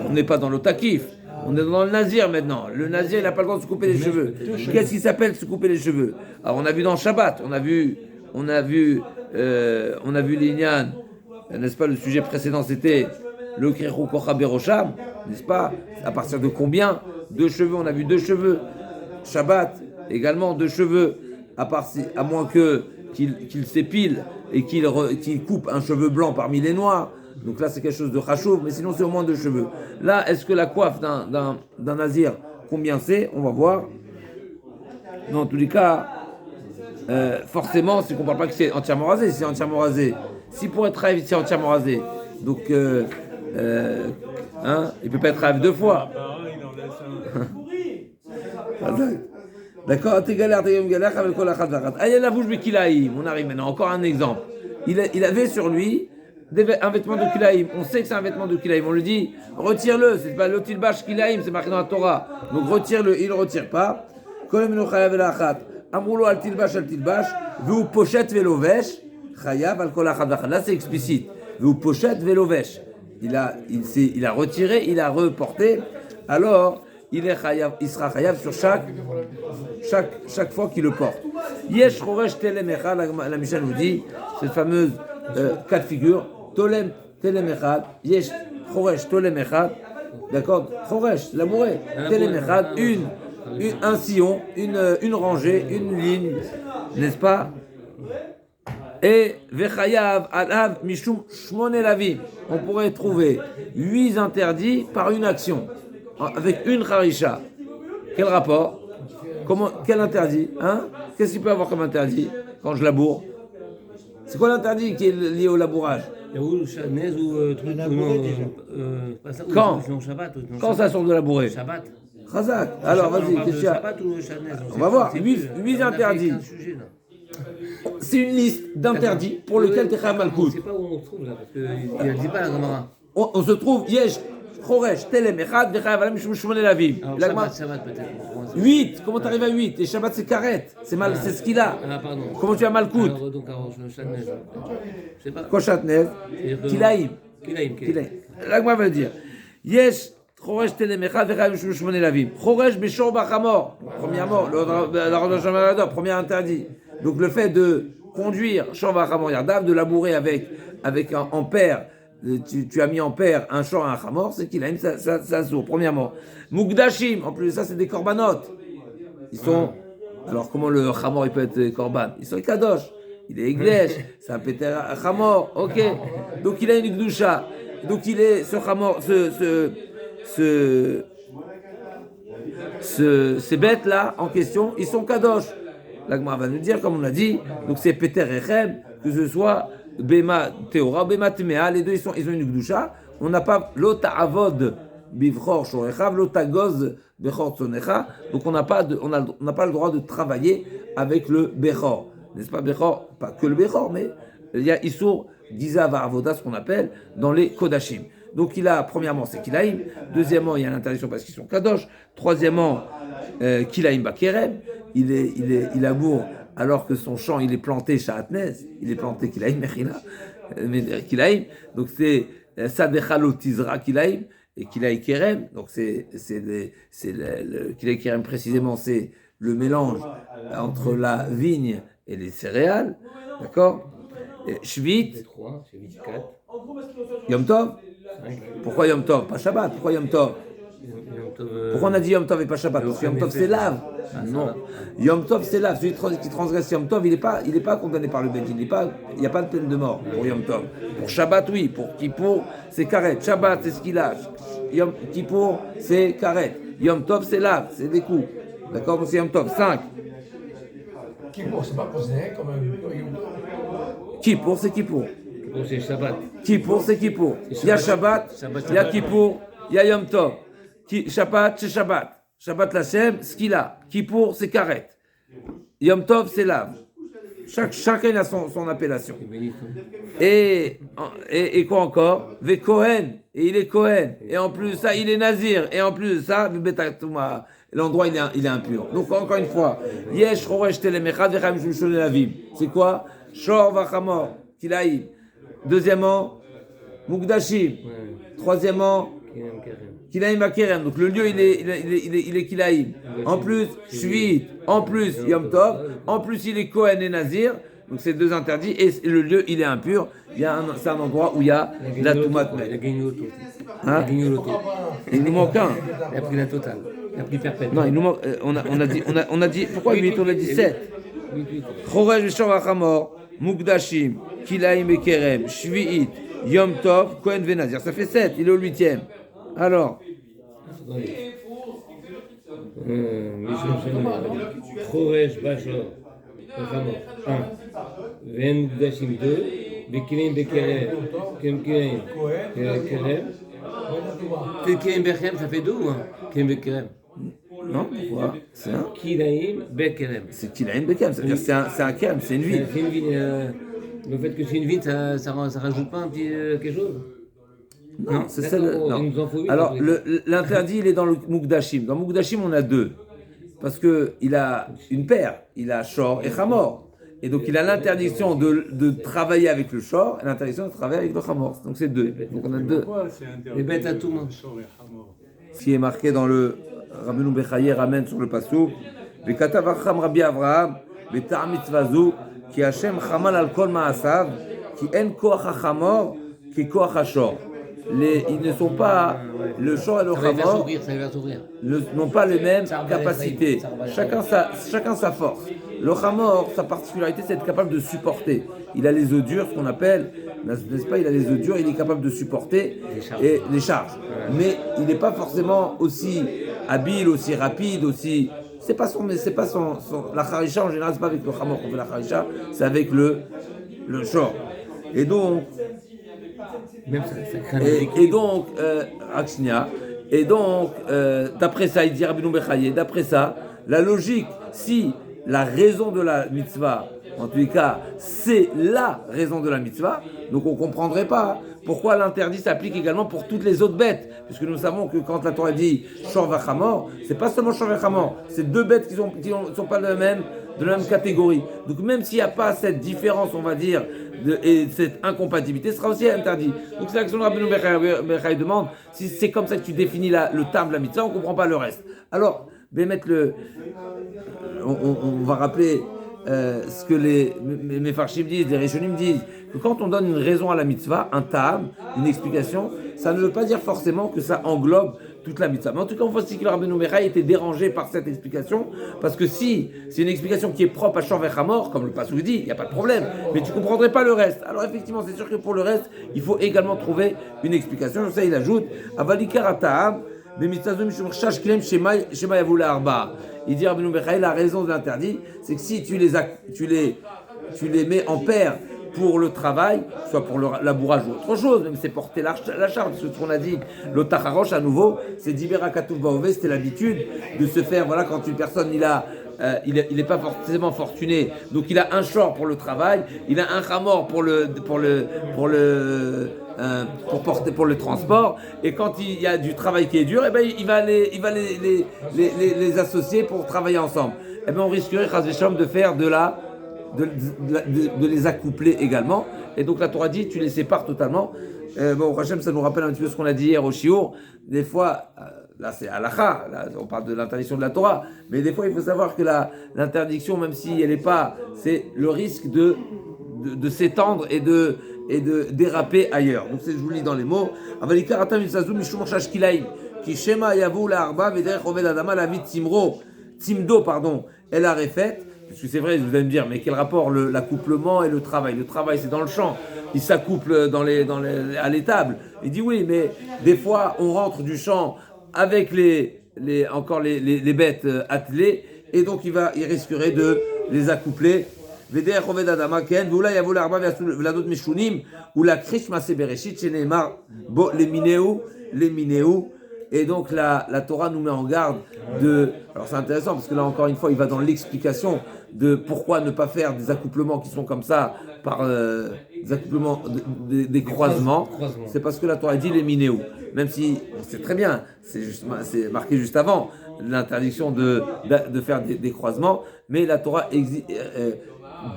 on n'est pas dans l'otakif. On est dans le nazir maintenant. Le nazir, il n'a pas le droit de se couper les cheveux. Qu'est-ce qui s'appelle se couper les cheveux? Alors on a vu dans Shabbat, on a vu l'Inyan, n'est-ce pas? Le sujet précédent c'était le Krechou Kocha Berosham, n'est-ce pas? À partir de combien? 2 cheveux, on a vu 2 cheveux. Shabbat, également 2 cheveux, à moins qu'il s'épile et qu'il coupe un cheveu blanc parmi les noirs. Donc là, c'est quelque chose de chachouv, mais sinon, c'est au moins 2 cheveux. Là, est-ce que la coiffe d'un nazir combien c'est, on va voir. Dans tous les cas, forcément, c'est qu'on ne parle pas que c'est entièrement rasé, c'est entièrement rasé. Si pour être rêve, c'est entièrement rasé, donc il ne peut pas être rêve deux fois. D'accord, t'es galère, avec la khadzarat. Aïe, la bouche de kilaïm. On arrive maintenant, encore un exemple. Il avait sur lui un vêtement de kilaïm. On sait que c'est un vêtement de kilaïm. On lui dit, retire-le. C'est pas l'otilbash kilaïm, c'est marqué dans la Torah. Donc retire-le. Il ne retire pas. Kolem chayav el achat. Amroulo al tilbash, Veu pochet velovesh. Chayav al kol achat. Là, c'est explicite. Veu pochet velovesh. Il a retiré, il a reporté. Alors, il sera chayav sur chaque fois qu'il le porte. Yesh choresh telemecha, la Mishnah nous dit, cette fameuse cas de figure, tolem telemecha, yesh choresh tolemecha, d'accord, choresh, labouré, telemecha, un sillon, une rangée, une ligne, n'est-ce pas? Et vechayav alav mishum shmone lavim, on pourrait trouver 8 interdits par une action. Avec une harisha. Quel rapport? Quel interdit? Qu'est-ce qu'il peut avoir comme interdit quand je laboure? C'est quoi l'interdit qui est lié au labourage? Quand ça sort de labourer? Shabbat. Chazak. Alors vas-y, qu'est-ce qu'il y a? On va voir. 8 interdits. C'est une liste d'interdits pour lesquels tu es chayav malkout. Je ne sais pas où on se trouve là, parce qu'il ne dit pas la Gemara. On se trouve, yesh. Choresh, telem, echad, vechayav alam mishum shmone lavim. Shabbat peut-être. 8, comment t'arrives à 8? Et Shabbat c'est karet, c'est ce qu'il a. Pardon. Comment tu as malkout? Donc, Shatnez. Je sais pas. Quoi Shatnez? Kilaïm. L'agma veut dire, yesh, choresh, telem, echad, vechayav mishum shmone lavim. Choresh, beshor bachamor. Premièrement, premier interdit. Donc le fait de conduire, shor bachamor yardav, de labourer avec en paire. Tu as mis en paire un champ et un chamor, c'est qu'il a ça sourd, premièrement. Mukdashim, en plus de ça, c'est des korbanot. Ils sont. Alors, comment le chamor il peut être korban? Ils sont kadosh. Il est églèche, c'est un péter chamor, ok. Donc, il a une gdusha. Donc, il est ce chamor, ces bêtes-là en question, ils sont kadosh. L'agma va nous dire, comme on l'a dit, donc c'est péter echem, que ce soit. Bema Théora, Bema Tmea, les deux ils ont une gdusha. On n'a pas l'ota avod bivchor shorecha, l'ota goz bechor tzonecha. Donc on n'a pas le droit de travailler avec le bechor, n'est-ce pas bechor? Pas que le bechor, mais il y a isur giza va'avoda, ce qu'on appelle dans les kodashim. Donc il a premièrement c'est kilaim, deuxièmement il y a l'interdiction parce qu'ils sont kadosh, troisièmement kilaim bakerem, il laboure alors que son champ il est planté Shatnez, il est planté Kilaïm, Kilaïm, donc c'est Sadechalo Tizra Kilaïm et Kilaï Kerem, donc c'est le Kilaï Kerem précisément, c'est le mélange entre la vigne et les céréales, d'accord? Shvit, Yom Tov. Pourquoi Yom Tov? Pas Shabbat, pourquoi Yom Tov? Pourquoi on a dit Yom Tov et pas Shabbat? Parce que Yom Tov c'est lave. Non. Yom Tov c'est lave. Celui qui transgresse Yom Tov, il n'est pas condamné par le Bedin. Il n'y a pas de peine de mort pour Yom Tov. Pour Shabbat, oui. Pour Kippour, c'est karet. Shabbat, c'est ce qu'il a. Yom Kippour, c'est karet. Yom Tov, c'est lave. C'est des coups. D'accord? Donc c'est Yom Tov. 5. Kippour, c'est pas considéré comme Kippour, c'est Kippour. Kippour, c'est Shabbat. Kippour, c'est Kippour. Il y a Shabbat, il y a Kippour, il y a Yom Tov. Shabbat, c'est Shabbat. Shabbat l'Hashem, ce qu'il a. Kippour, c'est karet. Yom Tov, c'est lave. Chacun a son appellation. Et quoi encore? Ve Kohen, et il est Kohen. Et en plus de ça, il est Nazir. Et en plus de ça, l'endroit il est impur. Donc encore une fois, Yesh Choresh Telemechad Vecham Shulshon Lavim. C'est quoi? Shor Vachamor, Kilaïm. Deuxièmement, Mukdashim. Troisièmement, Kilaïm Bakerem. Donc le lieu il est Kilaïm. En plus, Shvit. En plus, Yom Tov. En plus, il est Kohen et Nazir. Donc c'est deux interdits. Et le lieu il est impur. C'est un endroit où il y a la Toumat. Il a gagné l'auto. Hein? Il nous manque un. Il a pris la totale. Il a pris perpète. Non, il nous manque. On a dit. Pourquoi 8? On a dit 7. Choresh Veshor Vachamor, Mukdashim, Kilaïm et Kerem, Shvi'it, Yom Tov, Kohen Venazir. Ça fait 7. Il est au 8e. Alors. חורש בשור, וחמור, ואין מוקדשים דו, וכלים בכרם, כלים בכרם. Kilaim Bechem, ça fait d'où Kilaim Bechem. Non, pourquoi? C'est un. Kilaim Bechem. C'est Kilaim Bekem, c'est-à-dire c'est un Kerem, c'est une ville. C'est une ville. Le fait que c'est une ville, ça rajoute pas un petit quelque chose? Non, c'est D'accord, celle. Non. il nous en faut une, Alors, pour les- l'interdit, il est dans le Mukdashim. Dans Mukdashim, on a deux. Parce qu'il a une paire, il a Shor et Chamor. Et donc, il a l'interdiction de travailler avec le Shor et l'interdiction de travailler avec le Chamor. Donc, c'est deux. Donc, on a deux. Pourquoi c'est interdit? Les bêtes à tout, moi. Shor et Hamor. Ce qui est marqué dans le Rabbeinu Bechaye ramène sur le Passouk. Vekatav Acham Rabbi Avraham, Betar mitzvazu, ki Hashem chamal al kol ma'asav, ki en koach hachamor, ki koach hashor. Ils ne sont pas, le shor et le Ça va les faire chamor s'ouvrir, ça va les faire s'ouvrir. n'ont pas les mêmes Ça va capacités. les faire. Chacun sa force. Le chamor, sa particularité, c'est d'être capable de supporter. Il a les œufs durs, ce qu'on appelle, n'est-ce pas, il a les œufs durs, il est capable de supporter les charges. Mais il n'est pas forcément aussi habile, aussi rapide, aussi. C'est pas son. La charisha, en général, c'est pas avec le chamor qu'on fait la charisha, c'est avec le shor. Et donc. Même ça craint Et donc, Aksnia, et donc, d'après ça, il dit Rabbeinu Bechaye, d'après ça, la logique, si la raison de la mitzvah, en tous les cas, c'est la raison de la mitzvah, donc on ne comprendrait pas pourquoi l'interdit s'applique également pour toutes les autres bêtes, puisque nous savons que quand la Torah dit Shor v'Chamor, c'est pas seulement Shor v'Chamor, c'est deux bêtes qui sont pas de la même catégorie. Donc même s'il n'y a pas cette différence, on va dire, et cette incompatibilité, ce sera aussi interdit. Donc c'est l'action de Rabbeinu Bechaye demande, si c'est comme ça que tu définis le terme de la mitzvah, on ne comprend pas le reste. Alors, on va rappeler ce que mes farshim disent, les rishonim disent, que quand on donne une raison à la mitzvah, un ta'am, une explication, ça ne veut pas dire forcément que ça englobe toute la mitzvah. Mais en tout cas, on voit aussi que le Rabbeinu Bechaye était dérangé par cette explication, parce que si c'est une explication qui est propre à Shor v'Chamor, comme le Passouk dit, il n'y a pas de problème, mais tu ne comprendrais pas le reste. Alors effectivement, c'est sûr que pour le reste, il faut également trouver une explication. Je sais, il ajoute, Avalikar ta'am, il dit Rabbeinu Bechaye, la raison de l'interdit, c'est que si tu les mets en paire pour le travail, soit pour le labourage ou autre chose, même c'est porter la charge, ce qu'on a dit, le tacharosh à nouveau, c'est Dibera Katuv Baové, c'était l'habitude de se faire, voilà, quand une personne, il n'est pas forcément fortuné, donc il a un shor pour le travail, il a un chamor pour le transport, et quand il y a du travail qui est dur, eh ben, il va les associer pour travailler ensemble. Eh ben, on risquerait, Chas v'Shalom, de faire de les accoupler également. Et donc la Torah dit, tu les sépares totalement. Bon, Hachem, ça nous rappelle un petit peu ce qu'on a dit hier au Shiur. Des fois, là c'est halakha, là on parle de l'interdiction de la Torah, mais des fois il faut savoir que l'interdiction, même si elle n'est pas, c'est le risque de s'étendre et de déraper ailleurs. Donc je vous lis dans les mots. Elle a refait. Parce que c'est vrai, vous allez me dire, mais quel rapport l'accouplement et le travail? Le travail, c'est dans le champ. Il s'accouple à l'étable. Il dit oui, mais des fois, on rentre du champ avec les bêtes attelées, et donc il risquerait de les accoupler. Et donc la Torah nous met en garde alors c'est intéressant parce que là encore une fois il va dans l'explication de pourquoi ne pas faire des accouplements qui sont comme ça par des accouplements, des croisements. C'est parce que la Torah dit les minéou. Même si c'est très bien, c'est marqué juste avant l'interdiction de faire des croisements, mais la Torah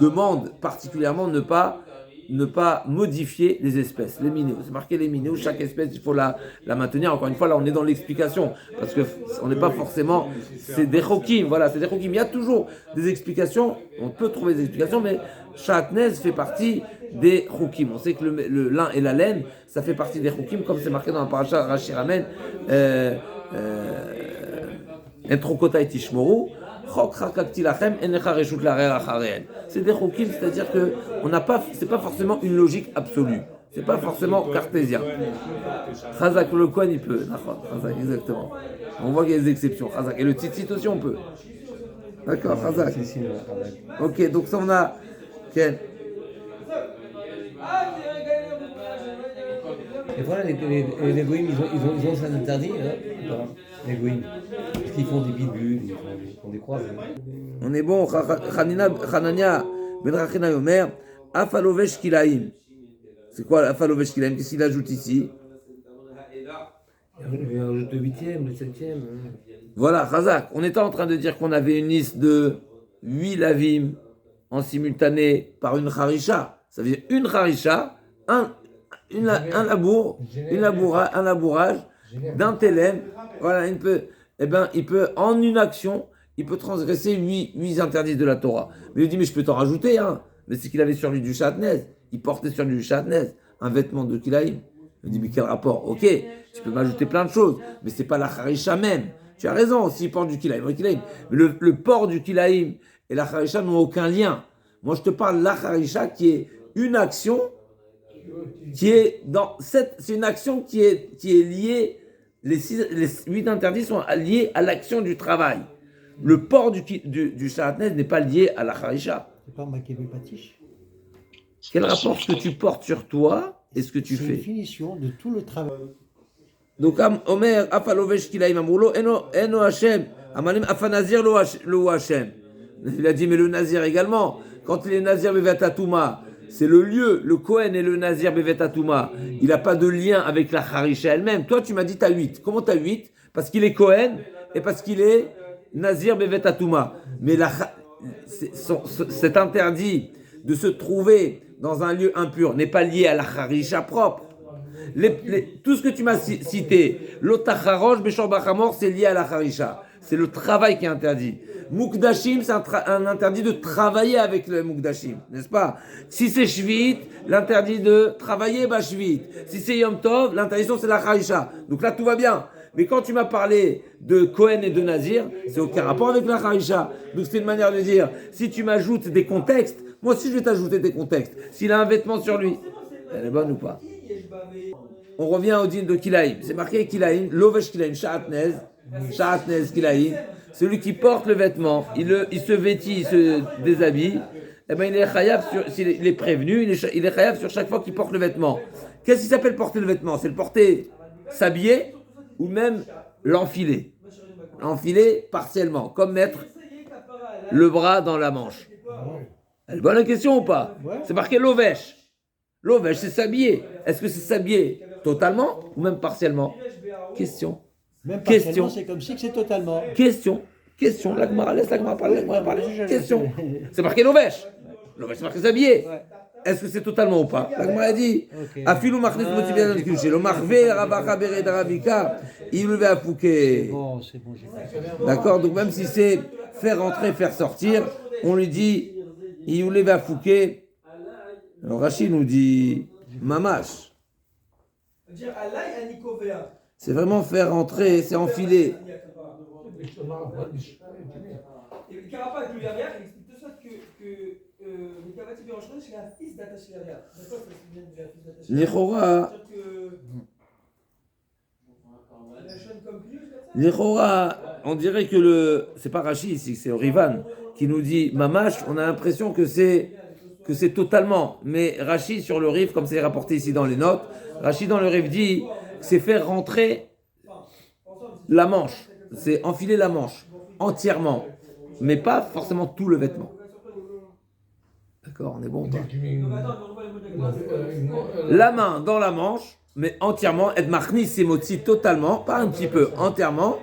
demande particulièrement ne pas modifier les espèces, les minéos. C'est marqué les minéos, chaque espèce, il faut la maintenir. Encore une fois, là, on est dans l'explication, parce qu'on n'est pas forcément... C'est des chokim, voilà, c'est des chokim. Il y a toujours des explications, on peut trouver des explications, mais Shatnez fait partie des chokim. On sait que le lin et la laine, ça fait partie des chokim, comme c'est marqué dans la paracha Rashi Ramen, Entrokota et Tishmoru, c'est des chokim, c'est-à-dire que c'est pas forcément une logique absolue. C'est pas forcément cartésien. Chazak, le Kohen, il peut. Chazak, exactement. On voit qu'il y a des exceptions. Chazak. Et le tzitzit aussi, on peut. D'accord, Chazak. Ok, donc ça, on a. Ken. Et voilà, les goïms, ils ont ça interdit, hein, les goïms. Parce qu'ils font des bidules, ils font des croix. On est bon. Hanania ben Rachina Yomer, Afalovesh Kilaim. C'est quoi Afalovesh Kilaim? Qu'est-ce qu'il ajoute ici? Il ajoute le 8e, le 7e. Voilà, Chazak. On était en train de dire qu'on avait une liste de 8 lavim en simultané par une harisha. Ça veut dire une harisha, un labourage d'un télème. Voilà, il peut, en une action, il peut transgresser 8 interdits de la Torah. Mais il dit, mais je peux t'en rajouter, hein. Mais c'est qu'il avait sur lui du shatnez. Il portait sur lui du shatnez, un vêtement de kilaïm. Il dit, mais quel rapport? Ok, tu peux m'ajouter plein de choses, mais c'est pas la harisha même. Tu as raison, s'il porte du kilaïm, mais le port du kilaïm et la harisha n'ont aucun lien. Moi, je te parle de la harisha qui est une action c'est une action qui est liée, les 8 interdits sont liés à l'action du travail. Le port du shatnez n'est pas lié à la harisha. C'est pas Makévé Patish. Quel rapport ce que tu portes sur toi et ce que tu fais? C'est une définition de tout le travail. Donc, Omer, Afalovesh Kilaim Amroulo, Eno Hashem, Amalim Afanazir lo Hashem. Il a dit, mais le Nazir également. Quand il est Nazir Bevet Atouma, c'est le lieu, le Kohen et le Nazir Bevet Atouma. Il n'a pas de lien avec la Harisha elle-même. Toi, tu m'as dit, tu as 8. Comment tu as 8? Parce qu'il est Kohen et parce qu'il est Nazir Bevet Atouma. Mais cet interdit de se trouver dans un lieu impur n'est pas lié à la Harisha propre. Tout ce que tu m'as cité, l'Otacharosh, Beshor Bachamor, c'est lié à la Harisha. C'est le travail qui est interdit. Mukdashim, c'est un interdit de travailler avec le Mukdashim, n'est-ce pas? Si c'est Shvit, l'interdit de travailler, bah Shvit. Si c'est Yom Tov, l'interdiction c'est la Harisha. Donc là tout va bien. Mais quand tu m'as parlé de Kohen et de Nazir, c'est aucun rapport avec la Harisha. Donc c'est une manière de dire, si tu m'ajoutes des contextes, moi aussi je vais t'ajouter des contextes. S'il a un vêtement sur lui, elle est bonne ou pas? On revient au din de Kilaïm. C'est marqué Kilaïm, Lovesh Kilaïm, Sha'atnez Kilaïm. Celui qui porte le vêtement, il se vêtit, il se déshabille, eh ben il est chayav s'il est prévenu, il est chayav sur chaque fois qu'il porte le vêtement. Qu'est-ce qui s'appelle porter le vêtement? C'est le porter, s'habiller ou même l'enfiler. L'enfiler partiellement, comme mettre le bras dans la manche. Elle est bonne la question ou pas? C'est marqué Lovesh. Lovesh, c'est s'habiller. Est-ce que c'est s'habiller totalement ou même partiellement? Question. Même partiellement, c'est comme si que c'est totalement. Question. La Gemara, laisse la Gemara parler. Question. C'est marqué Lovesh. Lovesh, c'est marqué s'habiller. Est-ce que c'est totalement ou pas? La Gemara a dit Afilou machnes motivian al kidushin. Lo marvé rabacha bered ravika. Il le va fouquer. C'est bon, j'ai compris. D'accord. Donc même si c'est faire entrer, faire sortir, on lui dit il le va fouquer. Alors Rachid nous dit mamash. C'est vraiment faire entrer, c'est enfiler. L'Echora, on dirait que c'est pas Rachid ici, c'est Rivan qui nous dit mamash, on a l'impression que c'est totalement. Mais Rachid sur le Rif, comme c'est rapporté ici dans les notes, Rachid dans le Rif dit c'est faire rentrer la manche, c'est enfiler la manche entièrement, mais pas forcément tout le vêtement. D'accord, on est bon ou pas? La main dans la manche, mais entièrement, et marchnis c'est moti totalement, pas un petit peu, entièrement,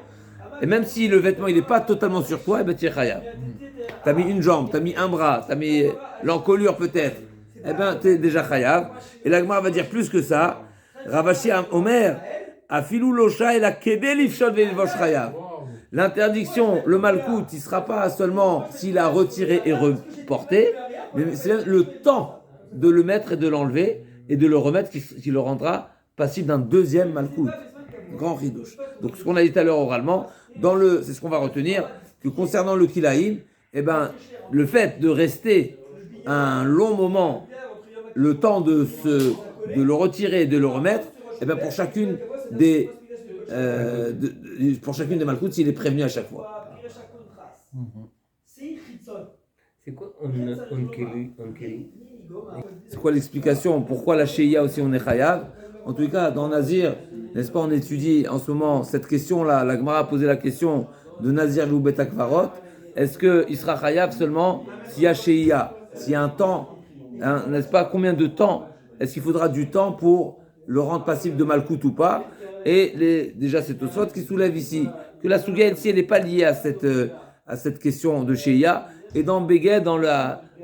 et même si le vêtement il n'est pas totalement sur toi, et ben tu es chayav. T'as mis une jambe, t'as mis un bras, t'as mis l'encolure peut-être, eh ben tu es déjà chayav. Et la Gemara va dire plus que ça. Ravashi Omer, Afilou Locha et la Kedel Ifshot Velvosh Chayav. L'interdiction, le malkout, il ne sera pas seulement s'il a retiré et reporté, mais c'est le temps de le mettre et de l'enlever et de le remettre qui le rendra passible d'un deuxième malkout. Grand ridouche. Donc ce qu'on a dit tout à l'heure oralement, c'est ce qu'on va retenir, que concernant le kilaïm, eh ben, le fait de rester un long moment, le temps de se de le retirer et de le remettre, et bien pour chacune des malkoutes, il est prévenu à chaque fois. C'est quoi on keli? C'est quoi l'explication? Pourquoi la Sheia aussi on est chayav? En tout cas, dans Nazir, n'est-ce pas, on étudie en ce moment cette question-là. La Gemara a posé la question de Nazir ou Betakvarot. Est-ce qu'il sera chayav seulement s'il y a Sheia, s'il y a un temps, hein, n'est-ce pas? Combien de temps? Est-ce qu'il faudra du temps pour le rendre passif de Malkout ou pas? Et déjà, c'est Tosfot qui soulève ici que la Souga, elle, si elle n'est pas liée à cette question de Sheia. Et dans Beged, dans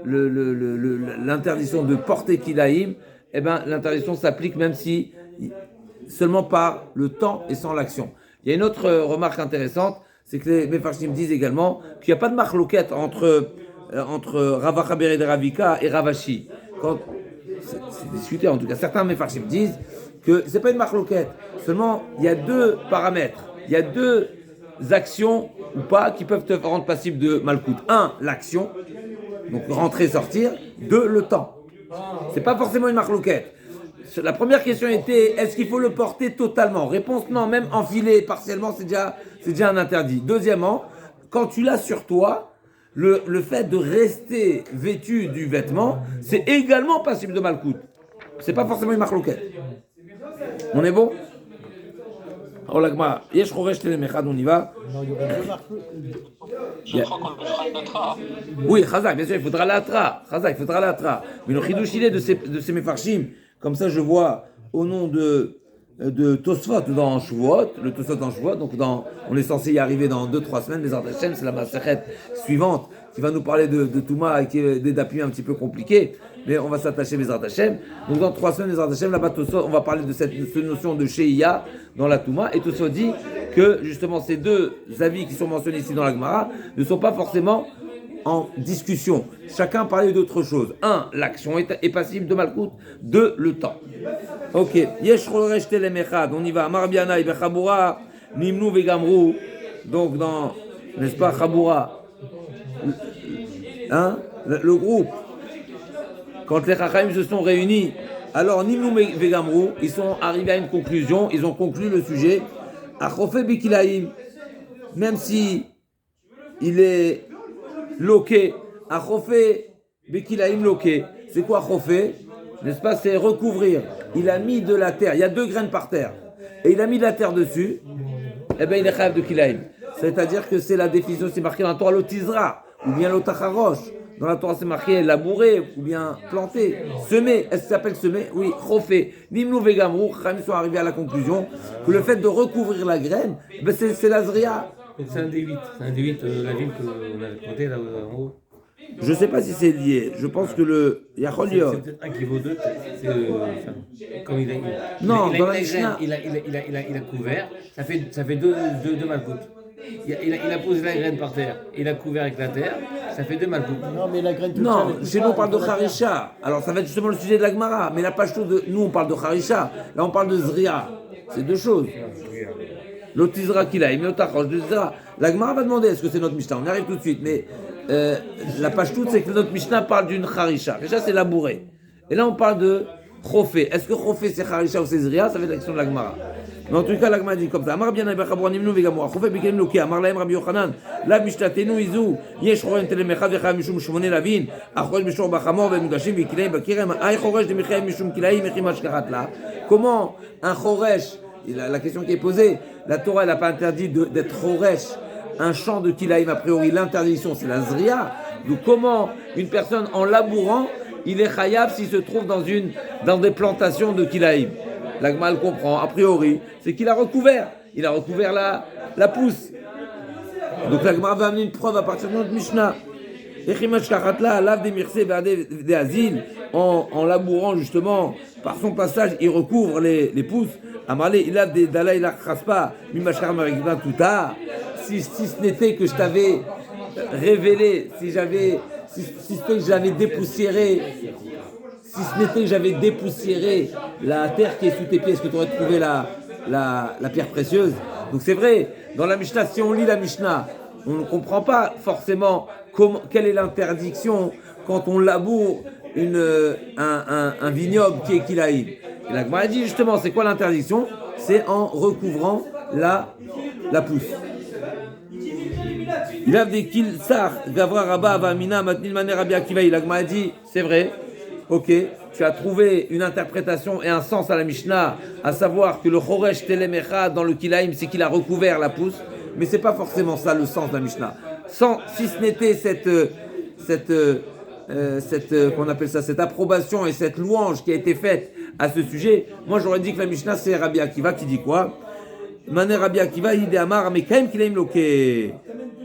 l'interdiction de porter Kilaïm, eh ben, l'interdiction s'applique même si seulement par le temps et sans l'action. Il y a une autre remarque intéressante, c'est que les Mefarshim disent également qu'il n'y a pas de marloquette entre Rav Achaber de Ravika et Ravashi. C'est discuté en tout cas. Certains Mefarshim disent que c'est pas une marloquette. Seulement, il y a deux paramètres. Il y a deux actions ou pas qui peuvent te rendre passible de Malkout. Un, l'action, donc rentrer, sortir. Deux, le temps. C'est pas forcément une marloquette. La première question était, est-ce qu'il faut le porter totalement? Réponse non, même enfilé partiellement, c'est déjà un interdit. Deuxièmement, quand tu l'as sur toi, le fait de rester vêtu du vêtement, c'est également passible de Malkout. C'est pas forcément une marloquette. On est bon? Alors la Gemara, yesh choresh telemechad, on y va. Non, il y aurait deux marques. Je crois qu'on le fera une autre. Oui, Chazak, bien sûr, il faudra l'atra. Chazak, il faudra l'atra. Mais le chidouch, il est de ces mefarshim. Comme ça, je vois au nom de Tosfot dans Shavuot, le Tosfot dans Shavuot, donc on est censé y arriver dans 2-3 semaines, les Hashem, c'est la masachet suivante qui va nous parler de Touma et qui est des appuis un petit peu compliqués, mais on va s'attacher les Hashem. Donc dans 3 semaines, les Hashem, là-bas, Tosfot, on va parler de cette notion de Sheia dans la Touma, et Tosfot dit que justement ces deux avis qui sont mentionnés ici dans la Gemara ne sont pas forcément en discussion. Chacun parlait d'autre chose. 1. L'action est passible de Malkout. 2. Le temps. Ok. Yesh choresh telemechad. On y va. Marbiana ibe Chaboura nimnu vegamru. Donc dans, n'est-ce pas, Chaboura, hein, le groupe, quand les Chachamim se sont réunis, alors nimnu vegamru, ils sont arrivés à une conclusion, ils ont conclu le sujet. Achofé bikilaim, même si il est loqué, achofé bikilaim loqué. C'est quoi achofé? N'est-ce pas? C'est recouvrir. Il a mis de la terre, il y a 2 graines par terre, et il a mis de la terre dessus, eh bien il est chayav de kilaim. C'est-à-dire que c'est la définition, c'est marqué dans la Torah l'otizra, ou bien l'otacharosh. Dans la Torah c'est marqué labourer, ou bien planter, semer. Est-ce que ça s'appelle semer? Oui, chofé. Nimnu vegamru, Chachamim sont arrivés à la conclusion que le fait de recouvrir la graine, ben c'est la zria. C'est un D8, la ville qu'on avait compté là en haut. Je ne sais pas si c'est lié. Je pense que le Yacholiot. C'est peut-être un qui vaut 2. Comme il a, Non, il dans a, la Mishnah. il a couvert, ça fait deux malkout. Il a posé la graine par terre, il a couvert avec la terre, ça fait 2 malkout. Non, mais la graine toute Non, seule, chez nous on parle de Harisha. Alors ça va être justement le sujet de la Gemara. Mais la page de nous on parle de Harisha. Là on parle de Zria. C'est 2 choses. L'otizra qu'il a, l'otachosh de Zria. La Gemara va demander est-ce que c'est notre Mishnah. On y arrive tout de suite. Mais la page toute, c'est que notre Mishnah parle d'une Harisha. Harisha c'est labourer. Et là on parle de Chofé. Est-ce que Chofé c'est Harisha ou c'est Zria? Ça va être la question de la Gemara. Mais en tout cas, la Gemara dit comme ça. Amar bien Aïbachabouan nimnu vegamou. Chofé bikelim loki. Amar lahem Rabbi Yochanan. La mishtatenu izu. Yesh choren telemechad vechav mishum shmone lavin. Achrosh mishor bachamor vemugashim vikilaim bakirem. Ay choresh de michaim mishum kilaim mechim ashkarat la. Comment un choresh, la question qui est posée, la Torah elle n'a pas interdit d'être choresh un champ de kilaim. A priori, l'interdiction c'est la zria. Donc comment une personne en labourant, il est chayav s'il se trouve dans des plantations de kilaim? La Gemara le comprend, a priori, c'est qu'il a recouvert. Il a recouvert la pousse. Donc la Gemara va amener une preuve à partir de notre Mishnah. En labourant justement, par son passage, il recouvre les pousses. Amalé, il a des dalai la khaspa, mimashkar marigna tuta. Si ce n'était que je t'avais révélé, si c'était que j'avais dépoussiéré. Si ce n'était que j'avais dépoussiéré la terre qui est sous tes pieds, est-ce que tu aurais trouvé la pierre précieuse? Donc c'est vrai, dans la Mishnah, si on lit la Mishnah, on ne comprend pas forcément quelle est l'interdiction quand on laboure un vignoble qui est kilaïm. Et la Gemara dit justement, c'est quoi l'interdiction? C'est en recouvrant la pousse. Il a des kilsar, Gavra Rabba, Avamina, Matnil Mané Rabbi Akiva. La Gemara dit, c'est vrai, ok, tu as trouvé une interprétation et un sens à la Mishnah, à savoir que le Choresh Telemecha dans le kilaïm, c'est qu'il a recouvert la pousse, mais c'est pas forcément ça le sens de la Mishnah. Si ce n'était qu'on appelle ça, cette approbation et cette louange qui a été faite à ce sujet, moi j'aurais dit que la Mishnah c'est Rabbi Akiva qui dit quoi? Mané Rabbi Akiva, Hide Amar, Mekaim Kilaim Loke.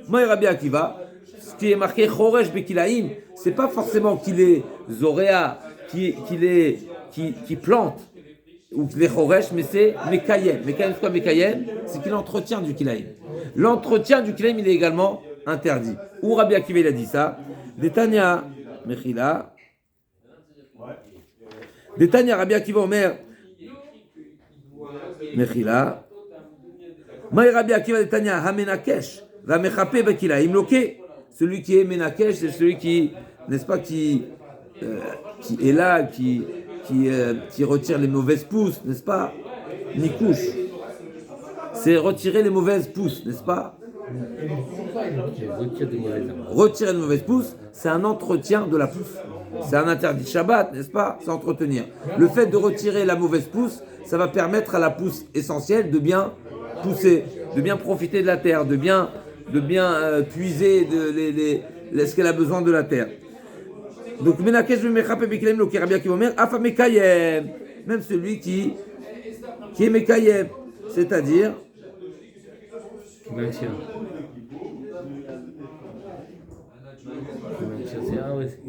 Moi Rabbi Akiva, ce qui est marqué Choresh Bekilaim, c'est pas forcément qu'il est Zoréa, qui plante, ou qu'il est Choresh, mais c'est Mekayem. Mekayem, c'est quoi Mekayem? C'est qu'il entretient du Kilaim. L'entretien du Kilaim, il est également interdit. Où Rabbi Akiva il a dit ça? Détania, Mechila. Détania, Rabbi Akiva Omer. Mechila. Maï Rabbi Akiva Détania, Hamenakesh. Va Mechape Bekilaim Loke. Celui qui est Menakesh, c'est celui qui, n'est-ce pas, qui est là, qui retire les mauvaises pousses, n'est-ce pas? Nikouche. C'est retirer les mauvaises pousses, n'est-ce pas? Retirer les mauvaises pousses, c'est un entretien de la pousse. C'est un interdit Shabbat, n'est-ce pas? C'est entretenir. Le fait de retirer la mauvaise pousse, ça va permettre à la pousse essentielle de bien pousser, de bien profiter de la terre, de bien puiser ce qu'elle a besoin de la terre. Donc, Menakesh Mechape Bekilaim Loke Rabbi Akiva Omer, Afa Mekayem, même celui qui est Mekayem, c'est-à-dire Qui maintient.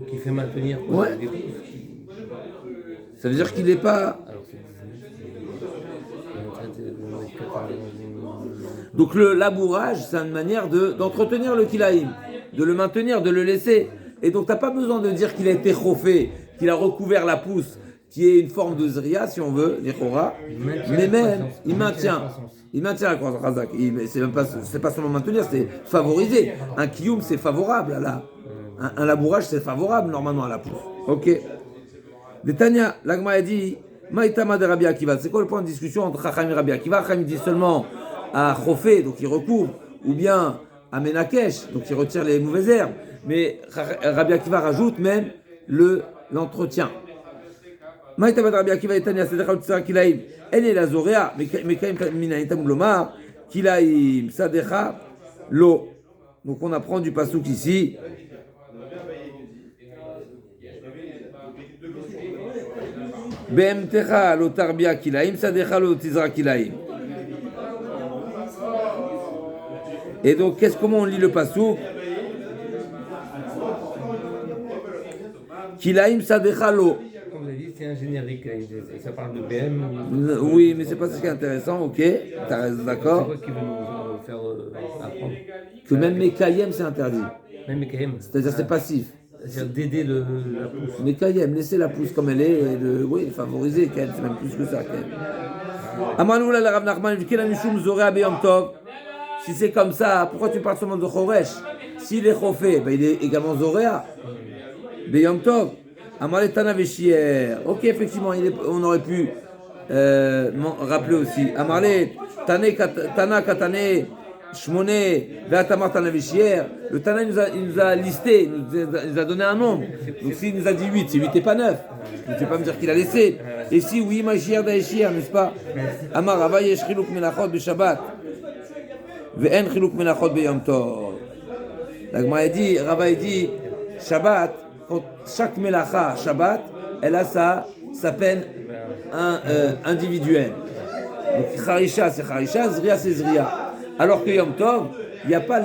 Qui fait maintenir. Ouais. Ça veut dire qu'il n'est pas. Donc le labourage, c'est une manière d'entretenir le kilaïm, de le maintenir, de le laisser. Et donc tu n'as pas besoin de dire qu'il a été chauffé, qu'il a recouvert la pousse, qui est une forme de zria, si on veut, l'echora. Mais même, il maintient la croissance. Razak. C'est pas seulement maintenir, c'est favoriser. Un kiyum, c'est favorable à un labourage, c'est favorable normalement à la pousse. Ok. Détania, l'agma a dit, Maïtama de Rabbi Akiva. C'est quoi le point de discussion entre Chacham et Rabbi Akiva? Chacham dit seulement à chauffé, donc il recouvre, ou bien à Menakesh, donc il retire les mauvaises herbes. Mais Rabbi Akiva rajoute même l'entretien. Maïtama de Rabbi Akiva Détania, c'est Decha Utsara Kilaim. Elle est la Zoréa, mais Kaim Minaïtam Lomar, Kilaim, Sadecha, Lo. Donc on apprend du pasouk ici. Be'emtecha lo tarbia kilaim, sadecha lo tizra kilaim. Et donc, comment on lit le pasouk? Kilaim sadecha lo. Comme vous avez dit, c'est un générique. Ça parle de BM. Oui, mais c'est pas ce qui est intéressant, ok? T'as raison, d'accord? C'est quoi qui veut nous faire apprendre? Que même Mekayem, c'est interdit. Même Mekayem. C'est-à-dire, c'est passif. C'est-à-dire d'aider la pousse. Mekayem, laissez la pousse comme elle est, et favoriser, c'est même plus que ça. Amanoula la Rav Nachman, Yom Tov. Si c'est comme ça, pourquoi tu parles seulement de Choresh? S'il est chauffé, il est également Zoréa. Beyom Tov. Amale Tana Veshier. Ok, effectivement, on aurait pu rappeler aussi. Amale Tana Katane Shmoné Ve'atamar Tana Veshier. Le Tana il nous a listé, il nous a donné un nombre. Donc s'il nous a dit 8, c'est 8 et pas 9. Tu ne peux pas me dire qu'il a laissé. Et si oui, Mashiach Daeshir, n'est-ce pas? Amar Rava Yesh Chiluk Melachot B'Shabbat. Ve'en Chiluk Melachot B'Yom Tov. La Gemara dit, Rava dit, Shabbat, chaque melacha Shabbat, elle a sa peine individuelle. Donc Charisha c'est Charisha, Zria c'est Zria. Alors que Yom Tov, il n'y a pas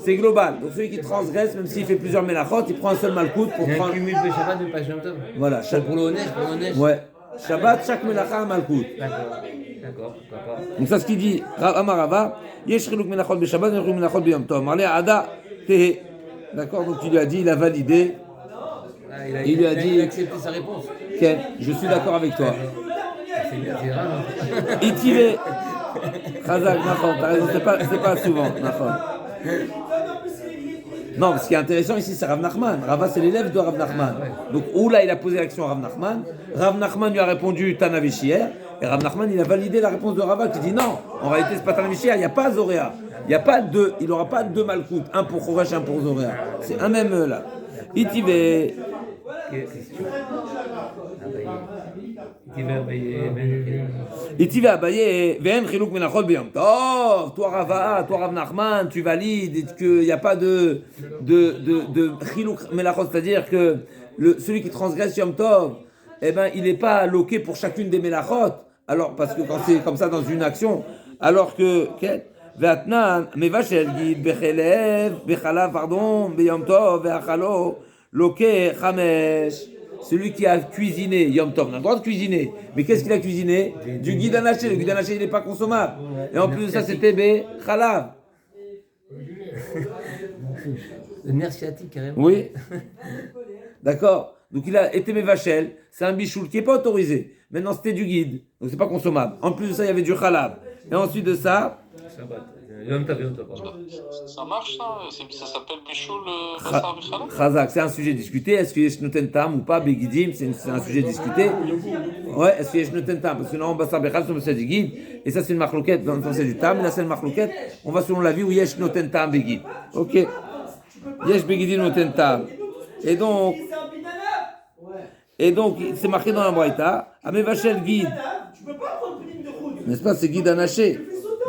c'est global. Donc celui qui transgresse, même s'il fait plusieurs melachot, il prend un seul malkout pour prendre. Il y a un cumul de Shabbat de pas Yom Tov. Voilà. Pour le Honesh. Ouais. Shabbat, chaque melacha un malkout. D'accord. Donc ça, ce qu'il dit, Amarava, Yesh Chiluk Melachot B'Shabbat, Yesh Chiluk Melachot B'Yom Tov. Marlé Ada Tehe. D'accord, donc il lui a dit, il a validé. Il lui a dit. Il a accepté sa réponse. Ken, je suis d'accord avec toi. C'est rare. Itilé. Chazak, Nachon, t'as raison, c'est pas souvent, Nachon. Non, ce qui est intéressant ici, c'est Rav Nachman. Rava, c'est l'élève de Rav Nachman. Donc, où là, il a posé l'action à Rav Nachman. Rav Nachman lui a répondu Tanavishier. Et Rav Nachman, il a validé la réponse de Rava qui dit non, en réalité, c'est pas Tanavishier, il n'y a pas Zoréa. Il n'y a pas deux, il n'aura pas deux malkout, un pour Chorash, un pour Zoréa. C'est un même là. Itivé. Itivé Abaye, Ven Chilouk Menachol Beyom Tov. Toi Rava, toi Rav Nachman, tu valides qu'il n'y a pas de Chilouk Menachol, c'est-à-dire que celui qui transgresse Yom Tov, eh ben, il n'est pas loqué pour chacune des Melachot. Alors, parce que quand c'est comme ça dans une action, alors que, Vatnan, Mevachel Gid, Bechelev, Bechalav, pardon, Beyom Tov, Veachalo, Loke, Chamesh. Celui qui a cuisiné Yom Tov, on a le droit de cuisiner. Mais qu'est-ce qu'il a cuisiné? Du guide anaché. Le guide anaché, il n'est pas consommable. Et en plus de ça, c'était Bechalav. Le nerf sciatique, carrément. Oui. D'accord. Donc il a été Mevachel. C'est un bichoul qui n'est pas autorisé. Maintenant, c'était du guide. Donc c'est pas consommable. En plus de ça, il y avait du Khalav. Et ensuite de ça. Ça marche ça? Ça s'appelle Bichoul Bassar Bichala? Khazak, c'est un sujet discuté. Est-ce qu'il y a Shnoten Tam ou pas? Begidim, c'est un sujet discuté. Ouais, est-ce qu'il y a Shnoten Tam? Parce que non, Bassar Bichala, c'est du guide. Et ça, c'est une marloquette dans c'est du Tam. Là, c'est une marloquette. On va selon la vie où il y a Shnoten Tam Begid. Ok. Yesh Begidim Noten Tam. Et donc, c'est marqué dans la Braïta. Amevachel guide. N'est-ce pas? C'est guide anaché.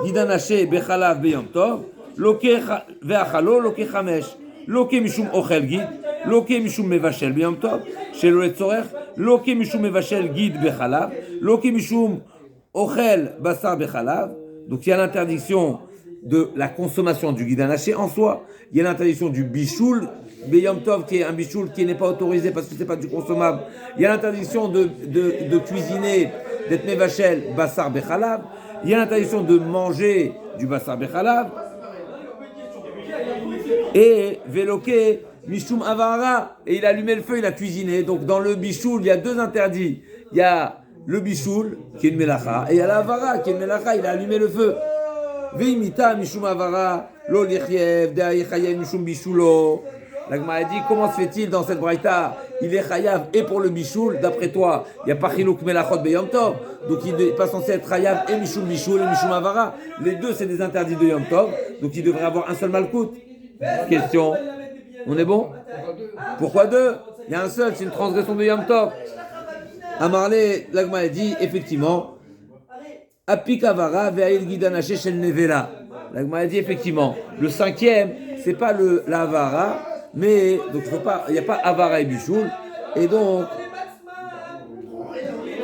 Guide anaché, Bechalav, Beyom Tov. Loke ve'achalo, loke chamesh. Loke mishum ochel guide. Loke mishum mevachel, Beyom Tov. Shelo etzorech. Loke mishum mevachel guide, Bechalav. Loke mishum ochel, basar, Bechalav. Donc, il y a l'interdiction de la consommation du guide anaché en soi. Il y a l'interdiction du bichoul, Beyom Tov, qui est un bichoul qui n'est pas autorisé parce que ce n'est pas du consommable. Il y a l'interdiction de cuisiner, d'être mevachel, basar, Bechalav. Il y a l'interdiction de manger du basar bechalav et veloke mishum avara, et il a allumé le feu, il a cuisiné. Donc dans le bichoul, il y a deux interdits. Il y a le bichoul qui est une melacha et il y a l'avara qui est une melacha, il a allumé le feu. Veimita mishum avara lo lichiev de'ayechayev mishum bishulo. La Gemara a dit, comment se fait-il dans cette braïta? Il est chayav et pour le bichoul, d'après toi, il n'y a pas chilouk melachot beyom tov, donc il n'est pas censé être chayav et mishum bichoul et mishum avara. Les deux, c'est des interdits de yom tov, donc il devrait avoir un seul malkout. Question, on est bon? Pourquoi deux? Il y a un seul, c'est une transgression de yom tov. Amarlé, la Gemara a dit, effectivement, apik avara ve'ayil gidanaché shel nevela. La Gemara a dit, effectivement, le cinquième, c'est pas l'avara, mais donc il n'y a pas avara et bichoul, et donc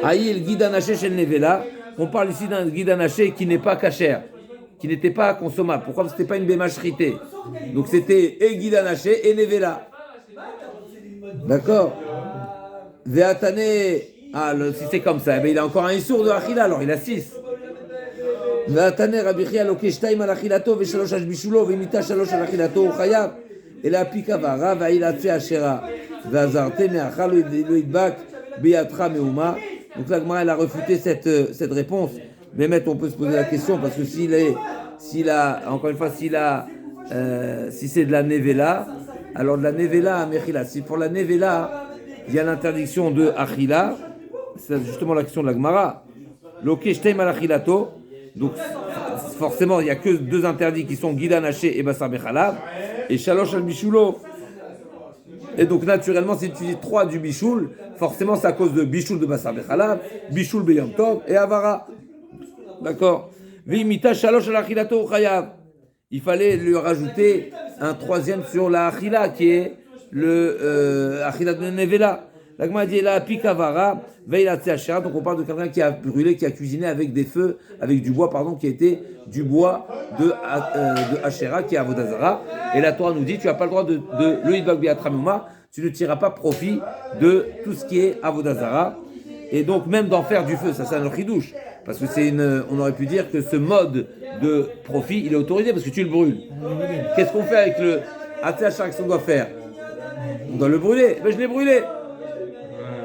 Aïl guidanaché chez le Nevela, on parle ici d'un guidanaché qui n'est pas kasher, qui n'était pas consommable. Pourquoi? Parce que c'était pas une bémachrité. Donc c'était et guidanaché et Nevela. D'accord? Veatane, si c'est comme ça, il a encore un issour de achila, alors il a 6. Veatane Rabichia lokeshtaim al achilato ve shalosh al bishulo ve imita shalosh al achilato chayav. Et la pikavara va il a fait ashera vazarte meachal lo idbak beyatra meuma. Donc la Gemara elle a refuté cette réponse. Mais on peut se poser la question parce que si c'est de la nevela, alors de la nevela à mechila. Si pour la nevela il y a l'interdiction de achila, c'est justement la question de la Gemara. Loke shteim al achilato. Donc forcément il n'y a que deux interdits qui sont guidan haché et basar bechalav. Et shalosh al bishulo. Et donc naturellement, si tu dis 3 du bichoul, forcément c'est à cause de bichoul de basar bechalav, bichoul beyom tov et avara. D'accord? Vimita shalosh al achilato chayav. Il fallait lui rajouter un troisième sur la achila qui est le achila de nevela. La Gemara dit là pikavara veila tseachera. Donc on parle de quelqu'un qui a brûlé, qui a cuisiné avec des feux, avec du bois pardon, qui était du bois de Asherah qui est Avodazara. Et la Torah nous dit tu n'as pas le droit de le idbak biatramuma, tu ne tireras pas profit de tout ce qui est Avodazara. Et donc même d'en faire du feu, ça c'est un chidouche. Parce que on aurait pu dire que ce mode de profit il est autorisé parce que tu le brûles. Qu'est-ce qu'on fait avec le Atzachar qu'on doit faire? On doit le brûler. Ben je l'ai brûlé.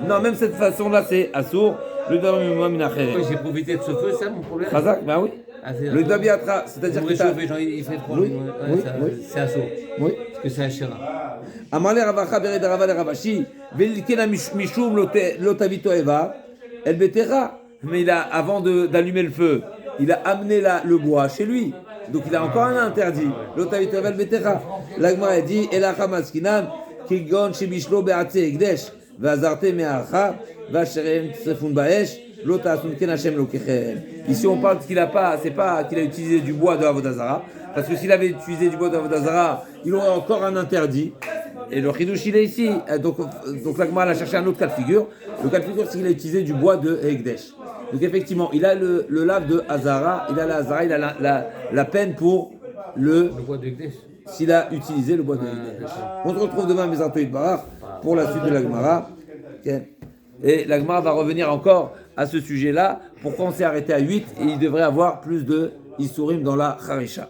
Non, même cette façon-là, c'est assour. Le Dabiatra Minachere. J'ai profité de ce feu, c'est ça mon problème? Khazak, ben oui. Le Dabiatra, c'est-à-dire que il fait froid. Oui. C'est assour. Oui. Parce que c'est Asherah. Amale Ravacha Bered Rava le Ravashi, Velikena Mishum Lotavito Eva, El Betera. Mais avant d'allumer le feu, il a amené le bois chez lui. Donc il a encore un interdit. Lotavito Eva El Betera. L'Agmara a dit, Elacha Maskinan, Kigon Shibishlo Beatze Egdesh, Vazarte Me'acha, Vasherem Tsefun Baesh, Lotasun Ken Hashem Lokechem. Ici on parle qu'il a pas, c'est pas qu'il a utilisé du bois de Avodazara. Parce que s'il avait utilisé du bois d'Avodazara, il aurait encore un interdit. Et le Chidush, il est ici. Donc l'Agmara a cherché un autre cas de figure. Le cas de figure, c'est qu'il a utilisé du bois de Hekdesh. Donc effectivement, il a le lave de Hazara, il a la Hazara, il a la peine pour Le bois de Gdesh. s'il a utilisé le bois de Hekdesh. On se retrouve demain à Mezantoïd Barach pour la suite de l'Agmara. Okay. Et l'Agmara va revenir encore à ce sujet-là. Pourquoi on s'est arrêté à 8 et il devrait avoir plus de Issourim dans la Harisha.